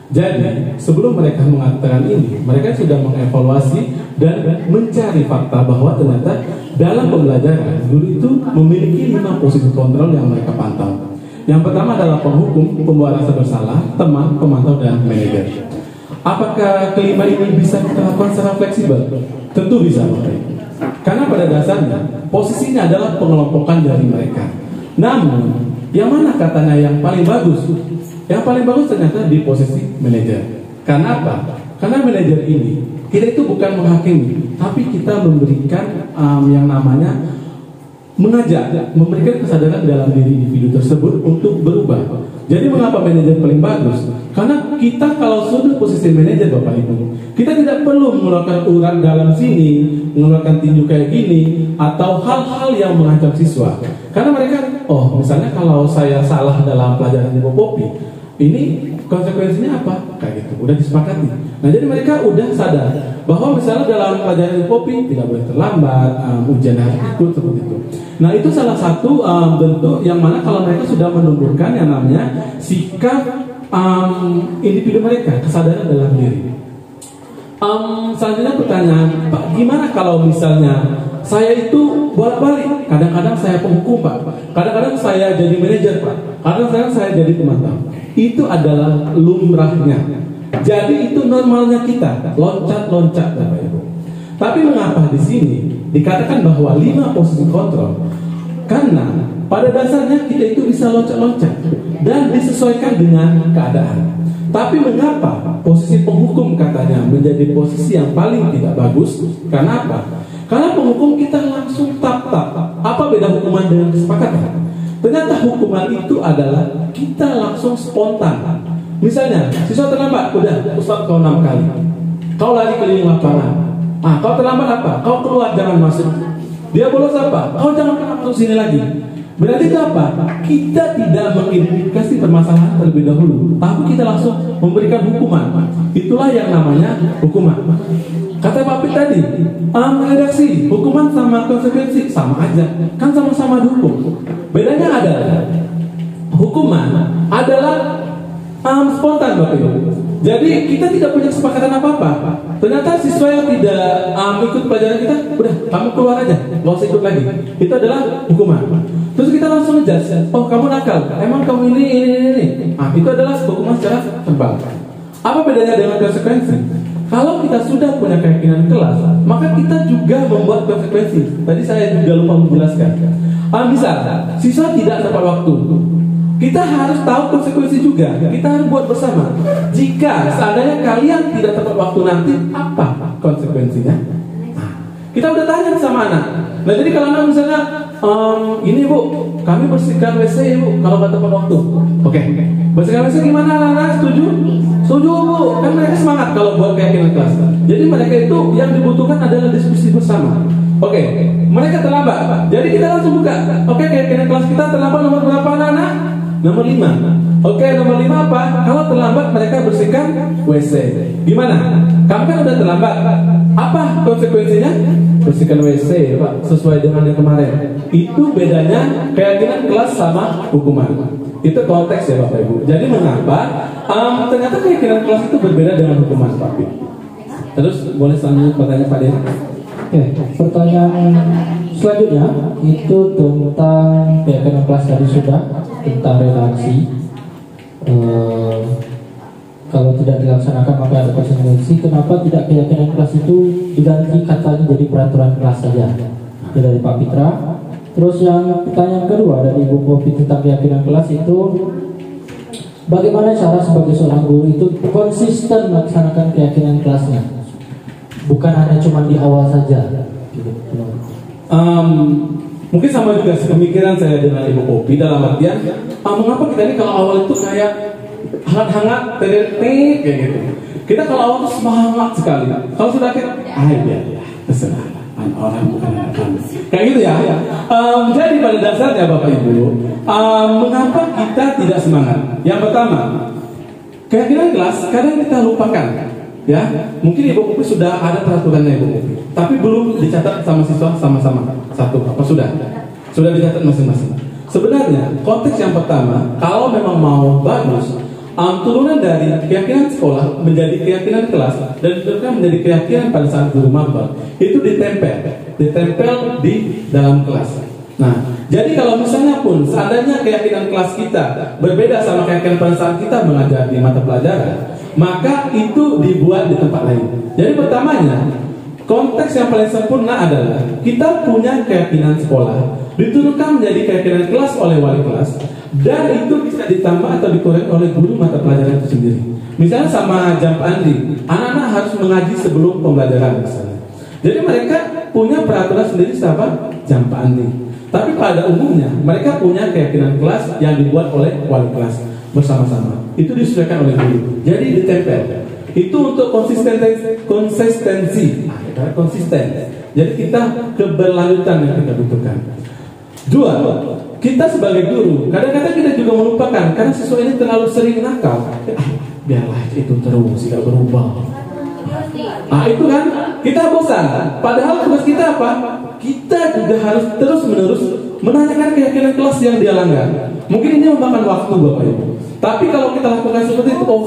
Jadi sebelum mereka mengatakan ini, mereka sudah mengevaluasi dan mencari fakta bahwa ternyata dalam pembelajaran guru itu memiliki 5 posisi kontrol yang mereka pantau. Yang pertama adalah penghukum, pembawa rasa bersalah, teman, pemantau, dan manajer. Apakah kelima ini bisa kita lakukan secara fleksibel? Tentu bisa, Bapak Ibu. Karena pada dasarnya posisinya adalah pengelompokan dari mereka. Namun yang mana katanya yang paling bagus? Yang paling bagus ternyata di posisi manajer. Karena apa? Karena manajer ini kita itu bukan menghakimi, tapi kita memberikan yang namanya mengajak, memberikan kesadaran dalam diri individu tersebut untuk berubah. Jadi mengapa manajer paling bagus? Karena kita kalau sudah posisi manajer Bapak Ibu, kita tidak perlu mengeluarkan urat dalam sini, mengeluarkan tinju kayak gini, atau hal-hal yang mengancam siswa. Karena mereka, oh misalnya kalau saya salah dalam pelajaran Ibu Popi, ini konsekuensinya apa? Kayak gitu, udah disepakati. Nah jadi mereka udah sadar bahwa misalnya dalam pelajaran Popi tidak boleh terlambat, ujian harus ikut seperti itu. Nah itu salah satu bentuk yang mana kalau mereka sudah menumbuhkan yang namanya sikap individu mereka, kesadaran dalam diri. Selanjutnya pertanyaan, Pak, gimana kalau misalnya saya itu bolak-balik, kadang-kadang saya penghukum Pak, kadang-kadang saya jadi manajer Pak, kadang-kadang saya jadi pemantau. Itu adalah lumrahnya. Jadi itu normalnya kita, loncat-loncat Bapak Ibu. Tapi mengapa di sini dikatakan bahwa 5 posisi kontrol? Karena pada dasarnya kita itu bisa loncat-loncat dan disesuaikan dengan keadaan. Tapi mengapa posisi penghukum katanya menjadi posisi yang paling tidak bagus? Karena apa? Karena penghukum kita langsung tap-tap. Apa beda hukuman dengan kesepakatan? Ternyata hukuman itu adalah kita langsung spontan. Misalnya, siswa terlambat, udah Ustaz kau 6 kali. Kau lari keliling lapangan. Kau terlambat apa? Kau keluar, jangan masuk. Dia bolos apa? Kau jangan masuk sini lagi. Berarti itu apa? Kita tidak mengidentifikasi permasalahan terlebih dahulu, tapi kita langsung memberikan hukuman. Itulah yang namanya hukuman. Kata Pak Pit tadi, redaksi, hukuman sama konsekuensi sama aja, kan sama-sama dihukum. Bedanya adalah hukuman adalah spontan Bapak Ibu. Jadi kita tidak punya kesepakatan apa-apa. Ternyata siswa yang tidak ikut pelajaran kita, udah kamu keluar aja, nggak usah ikut lagi. Itu adalah hukuman. Terus kita langsung ngejudge, oh kamu nakal, emang kamu ini. Itu adalah hukuman secara verbal. Apa bedanya dengan konsekuensi? Kalau kita sudah punya keyakinan kelas, maka kita juga membuat konsekuensi. Tadi saya juga lupa menjelaskan. Misal, siswa tidak tepat waktu, kita harus tahu konsekuensi juga. Kita harus buat bersama. Jika seandainya kalian tidak tepat waktu nanti, apa konsekuensinya? Kita udah tanya sama anak. Nah jadi kalau anak misalnya, ini Bu, kami bersihkan WC Bu, kalau nggak tepat waktu. Oke. Bersihkan WC gimana anak? Setuju? Setuju Bu. Kan mereka semangat kalau buat keyakinan kelas. Jadi mereka itu yang dibutuhkan adalah diskusi bersama. Oke, mereka terlambat. Jadi kita langsung buka. Oke, keyakinan kelas kita terlambat nomor berapa anak-anak? Nomor 5. Oke, nomor 5 apa? Kalau terlambat mereka bersihkan WC. Gimana? Kamu kan udah terlambat. Apa konsekuensinya? Bersihkan WC, Pak, sesuai dengan yang kemarin. Itu bedanya keyakinan kelas sama hukuman. Itu konteks ya Bapak Ibu. Jadi mengapa ternyata keyakinan kelas itu berbeda dengan hukuman Pak Pit. Terus boleh selanjutnya pertanyaan Pak Den. Oke, pertanyaan selanjutnya itu tentang keyakinan kelas tadi sudah tentang redaksi. Kalau tidak dilaksanakan maka ada konsekuensi. Kenapa tidak keyakinan kelas itu diganti katanya jadi peraturan kelas saja? Itu dari Pak Pitra. Terus yang pertanyaan kedua dari Ibu Popi tentang keyakinan kelas itu, bagaimana cara sebagai seorang guru itu konsisten melaksanakan keyakinan kelasnya, bukan hanya cuma di awal saja. Mungkin sama juga pemikiran saya dengan Ibu Popi dalam artian, mengapa kita ini kalau awal itu kayak hangat-hangat, kayak gitu. Kita kalau awal itu semangat sekali. Kalau sudah kayak, ya, terserah. Orang bukan anak kami. Kayak gitu ya. Jadi pada dasarnya Bapak Ibu, mengapa kita tidak semangat? Yang pertama, keyakinan kelas kadang kita lupakan. Ya, mungkin Ibu Popi sudah ada peraturannya Ibu Popi, tapi belum dicatat sama siswa sama-sama. Satu, apa sudah dicatat masing-masing. Sebenarnya konteks yang pertama, kalau memang mau bagus, turunan dari keyakinan sekolah menjadi keyakinan kelas dan juga menjadi keyakinan pada saat guru maba itu ditempel di dalam kelas. Nah, jadi kalau misalnya pun seandainya keyakinan kelas kita berbeda sama keyakinan pada saat kita mengajar di mata pelajaran, maka itu dibuat di tempat lain. Jadi pertamanya Konteks yang paling sempurna adalah kita punya keyakinan sekolah diturunkan menjadi keyakinan kelas oleh wali kelas, dan itu bisa ditambah atau dikoreksi oleh guru mata pelajaran itu sendiri. Misalnya sama jam Andri, anak-anak harus mengaji sebelum pembelajaran misalnya. Jadi mereka punya peraturan sendiri sama jam Andri. Tapi pada umumnya mereka punya keyakinan kelas yang dibuat oleh wali kelas bersama-sama. Itu disesuaikan oleh guru. Jadi ditempel. Itu untuk konsistensi, konsisten. Jadi kita keberlanjutan yang kita butuhkan. Dua, kita sebagai guru, kadang-kadang kita juga melupakan karena siswa ini terlalu sering nakal. Biarlah itu terus, tidak berubah. Itu kan kita bosan. Padahal tugas kita apa? Kita juga harus terus-menerus menanyakan keyakinan kelas yang dia langgar. Mungkin ini memakan waktu Bapak Ibu. Tapi kalau kita lakukan seperti itu,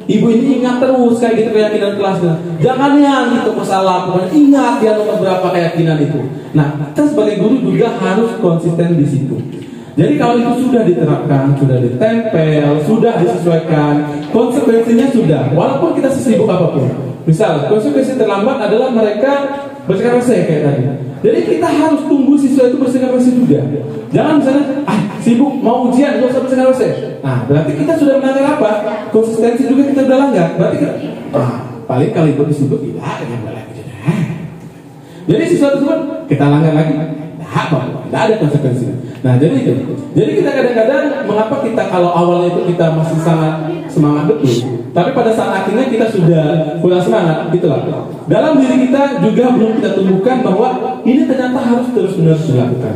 ibu ini ingat terus kayak gitu keyakinan kelasnya. Jangan yang itu masalah, pokoknya ingat dia nomor berapa keyakinan itu. Nah, kita sebagai guru juga harus konsisten di situ. Jadi kalau itu sudah diterapkan, sudah ditempel, sudah disesuaikan, konsekuensinya sudah. Walaupun kita sesibuk apapun. Misal, konsekuensi terlambat adalah mereka bersikap reseh kayak tadi. Jadi kita harus tunggu siswa itu bersikap reseh juga. Jangan misalnya, sibuk mau ujian, gak usah bersikap reseh. Nah, berarti kita sudah melanggar apa? Konsistensi juga kita sudah langgar. Berarti kita, paling kali itu disebut tidak ada lagi. Jadi siswa tersebut kita langgar lagi, tidak ada konsekuensinya. Nah, jadi itu. Jadi kita kadang-kadang mengapa kita kalau awalnya itu kita masih sangat semangat betul, tapi pada saat akhirnya kita sudah kurang semangat, gitulah. Dalam diri kita juga belum kita tumbuhkan bahwa ini ternyata harus terus-menerus dilakukan.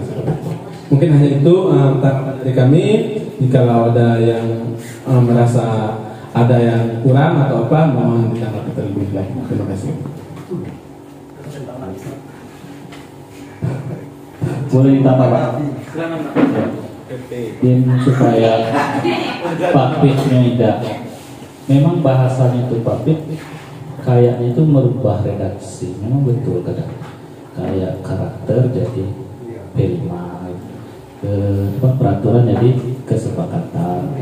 Mungkin hanya itu tanggapan dari kami. Jika ada yang merasa ada yang kurang atau apa, mohon ditanggapi terlebih dahulu. Terima kasih. Boleh ditambah Pak? Supaya Pak Pitnya tidak. Memang bahasanya itu Pak Pit kayaknya itu merubah redaksi. Memang betul kadang kayak karakter jadi P5, peraturan jadi kesepakatan.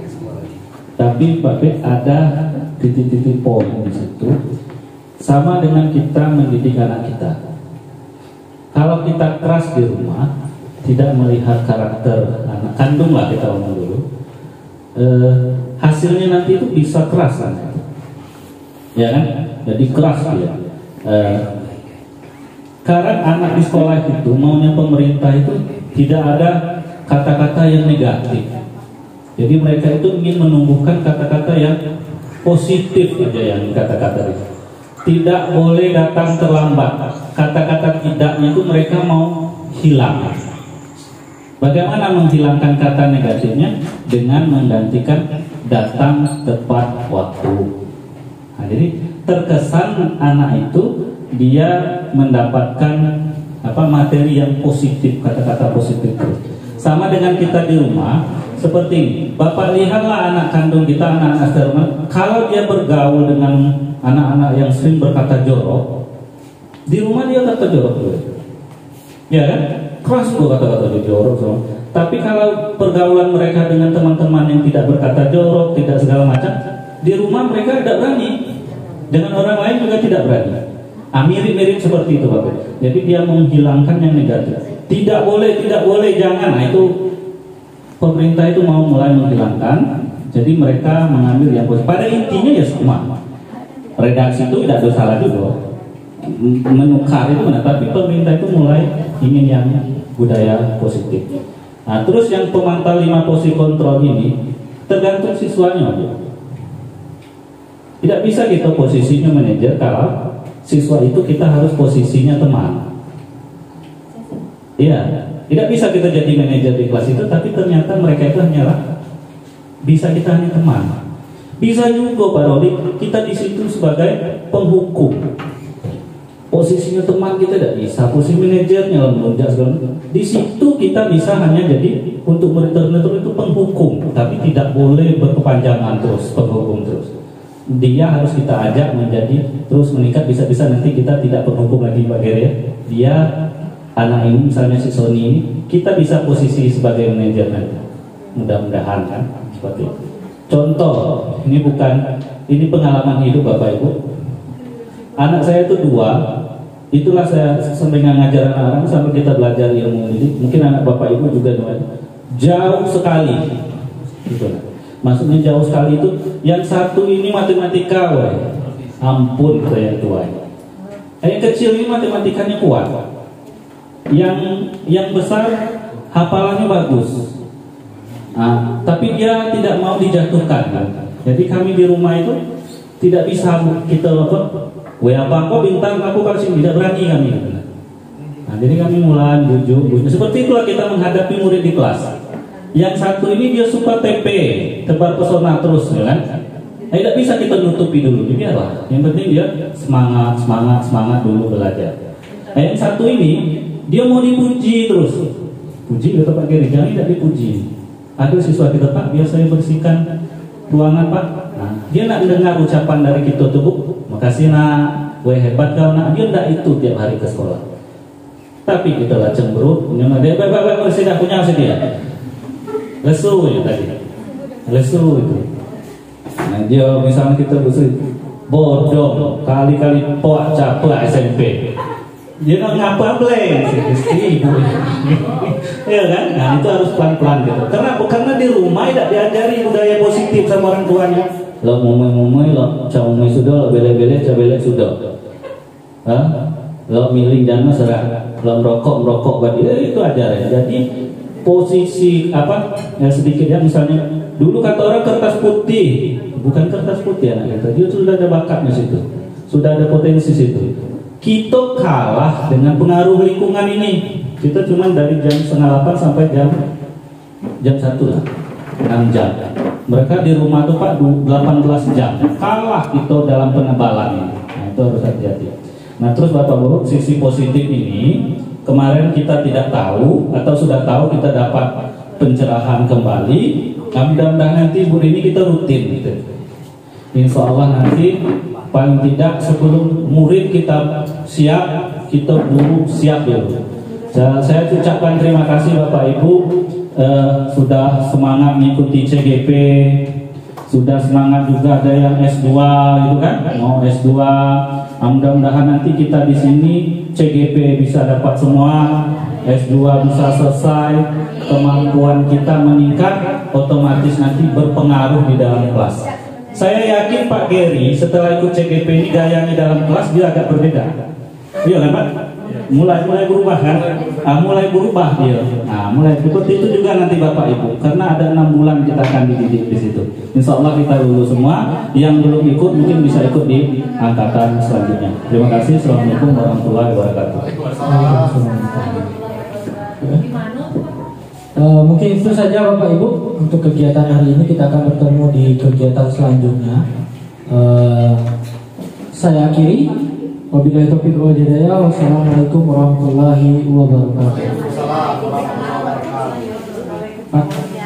Tapi Pak Pit ada titik-titik poin di situ. Sama dengan kita mendidik anak kita. Kalau kita keras di rumah, tidak melihat karakter anak kandung lah kita omong dulu, hasilnya nanti itu bisa keras kan? Ya kan? Jadi keras dia. Karena anak di sekolah itu maunya pemerintah itu tidak ada kata-kata yang negatif. Jadi mereka itu ingin menumbuhkan kata-kata yang positif aja yang kata-kata itu. Tidak boleh datang terlambat. Kata-kata tidaknya itu mereka mau hilang. Bagaimana menghilangkan kata negatifnya? Dengan menggantikan datang tepat waktu. Nah, jadi terkesan anak itu dia mendapatkan materi yang positif, kata-kata positif. Sama dengan kita di rumah, seperti ini. Bapak lihatlah anak kandung kita, anak-anak di rumah, kalau dia bergaul dengan anak-anak yang sering berkata jorok, di rumah dia kata jorok juga. Ya kan? Keras loh kata-kata jorok so. Tapi kalau pergaulan mereka dengan teman-teman yang tidak berkata jorok, tidak segala macam, di rumah mereka tidak berani. Dengan orang lain juga tidak berani. Mirip-mirip seperti itu Bapak. Jadi dia menghilangkan yang negatif. Tidak boleh, jangan. Nah itu pemerintah itu mau mulai menghilangkan. Jadi mereka mengambil yang positif. Pada intinya ya semua. Redaksi itu tidak ada salah juga. Menukar itu benar, tapi pemerintah itu mulai ingin yang budaya positif. Nah, terus yang pemantau 5 posisi kontrol ini tergantung siswanya. Tidak bisa kita posisinya manajer kalau siswa itu kita harus posisinya teman. Iya, tidak bisa kita jadi manajer di kelas itu, tapi ternyata mereka itu hanyalah bisa kita hanya teman. Bisa juga Pak Rodi, kita di situ sebagai penghukum. Posisinya teman kita tidak bisa, posisi manajernya melonjak segala. Di situ kita bisa hanya jadi untuk monitor itu penghukum, tapi tidak boleh berkepanjangan terus penghukum terus. Dia harus kita ajak menjadi terus meningkat, bisa-bisa nanti kita tidak penghukum lagi Pak Gere. Dia anak ini misalnya si Sony ini, kita bisa posisi sebagai manajer nanti. Mudah-mudahan kan seperti itu. Contoh, ini pengalaman hidup Bapak Ibu. Anak saya itu 2, Itulah saya sampai ngajar anak-anak sampai kita belajar ilmu ini. Mungkin anak bapak ibu juga jauh sekali. Gitu. Maksudnya jauh sekali itu. Yang satu ini matematika, woy. Ampun saya tua. Yang kecil ini matematikanya kuat. Yang besar hafalannya bagus. Nah, tapi dia tidak mau dijatuhkan. Jadi kami di rumah itu tidak bisa kita apa bintang aku kasih, tidak berani kami. Nah, jadi kami mulai bujuk. Seperti itulah kita menghadapi murid di kelas. Yang satu ini dia suka TP, tebar pesona terus, ya kan? Tidak bisa kita nutupi dulu, biarlah. Yang penting dia semangat dulu belajar. Yang satu ini dia mau dipuji terus. Puji kata Pak Geri, jangan tidak dipuji. Ada siswa kita, Pak, biar saya bersihkan ruangan, Pak. Nah, dia nak dengar ucapan dari kita tuh, Bu. Makasih nak, gue hebat kau nak. Dia tidak itu tiap hari ke sekolah. Tapi kita lah cemberut, punya dia, baik, sudah punya dia. Lesu ya tadi, lesu itu. Nah dia misalnya kita bersih, bodoh, kali-kali poak capek SMP. Dia nak ngapa blank, ya kan? Nah itu harus pelan-pelan gitu. Karena di rumah tidak diajari budaya positif sama orang tuanya. Lo ngomong-ngomong, lo cawumai sudah, lo bele-bele, cabele sudah. Lo miling dana serah, lo merokok bagi itu ajaran. Jadi posisi apa? Ya sedikit ya misalnya. Dulu kata orang kertas putih, bukan kertas putih anak kita. Dia sudah ada bakatnya situ, sudah ada potensi situ. Kita kalah dengan pengaruh lingkungan ini. Kita cuma dari jam 7:30 sampai jam 1 lah, 6 jam. Mereka di rumah tuh Pak 18 jam. Kalah kita dalam penebalan ini. Nah itu harus hati-hati. Nah terus Bapak Guru, sisi positif ini kemarin kita tidak tahu atau sudah tahu kita dapat pencerahan kembali. Mudah-mudahan nanti Bu ini kita rutin gitu. Insya Allah nanti paling tidak sebelum murid kita siap, kita guru siap dulu. Saya ucapkan terima kasih Bapak Ibu sudah semangat mengikuti CGP, sudah semangat juga ada yang S2 itu kan, mau S2. Mudah-mudahan nanti kita di sini CGP bisa dapat semua, S2 bisa selesai, kemampuan kita meningkat, otomatis nanti berpengaruh di dalam kelas. Saya yakin Pak Geri setelah ikut CGP ini gayanya dalam kelas dia agak berbeda. Iya kan Pak? Mulai berubah kan? Mulai berubah dia. Nah, mulai seperti itu juga nanti Bapak Ibu. Karena ada 6 bulan kita akan dididik di situ. Insya Allah kita lulus semua. Yang belum ikut mungkin bisa ikut di angkatan selanjutnya. Terima kasih. Assalamualaikum warahmatullahi wabarakatuh. Mungkin itu saja Bapak Ibu untuk kegiatan hari ini. Kita akan bertemu di kegiatan selanjutnya. Saya akhiri. Wabillahi taufiq wal hidayah. Wassalamualaikum warahmatullahi wabarakatuh. Waalaikumsalam warahmatullahi wabarakatuh. Pak.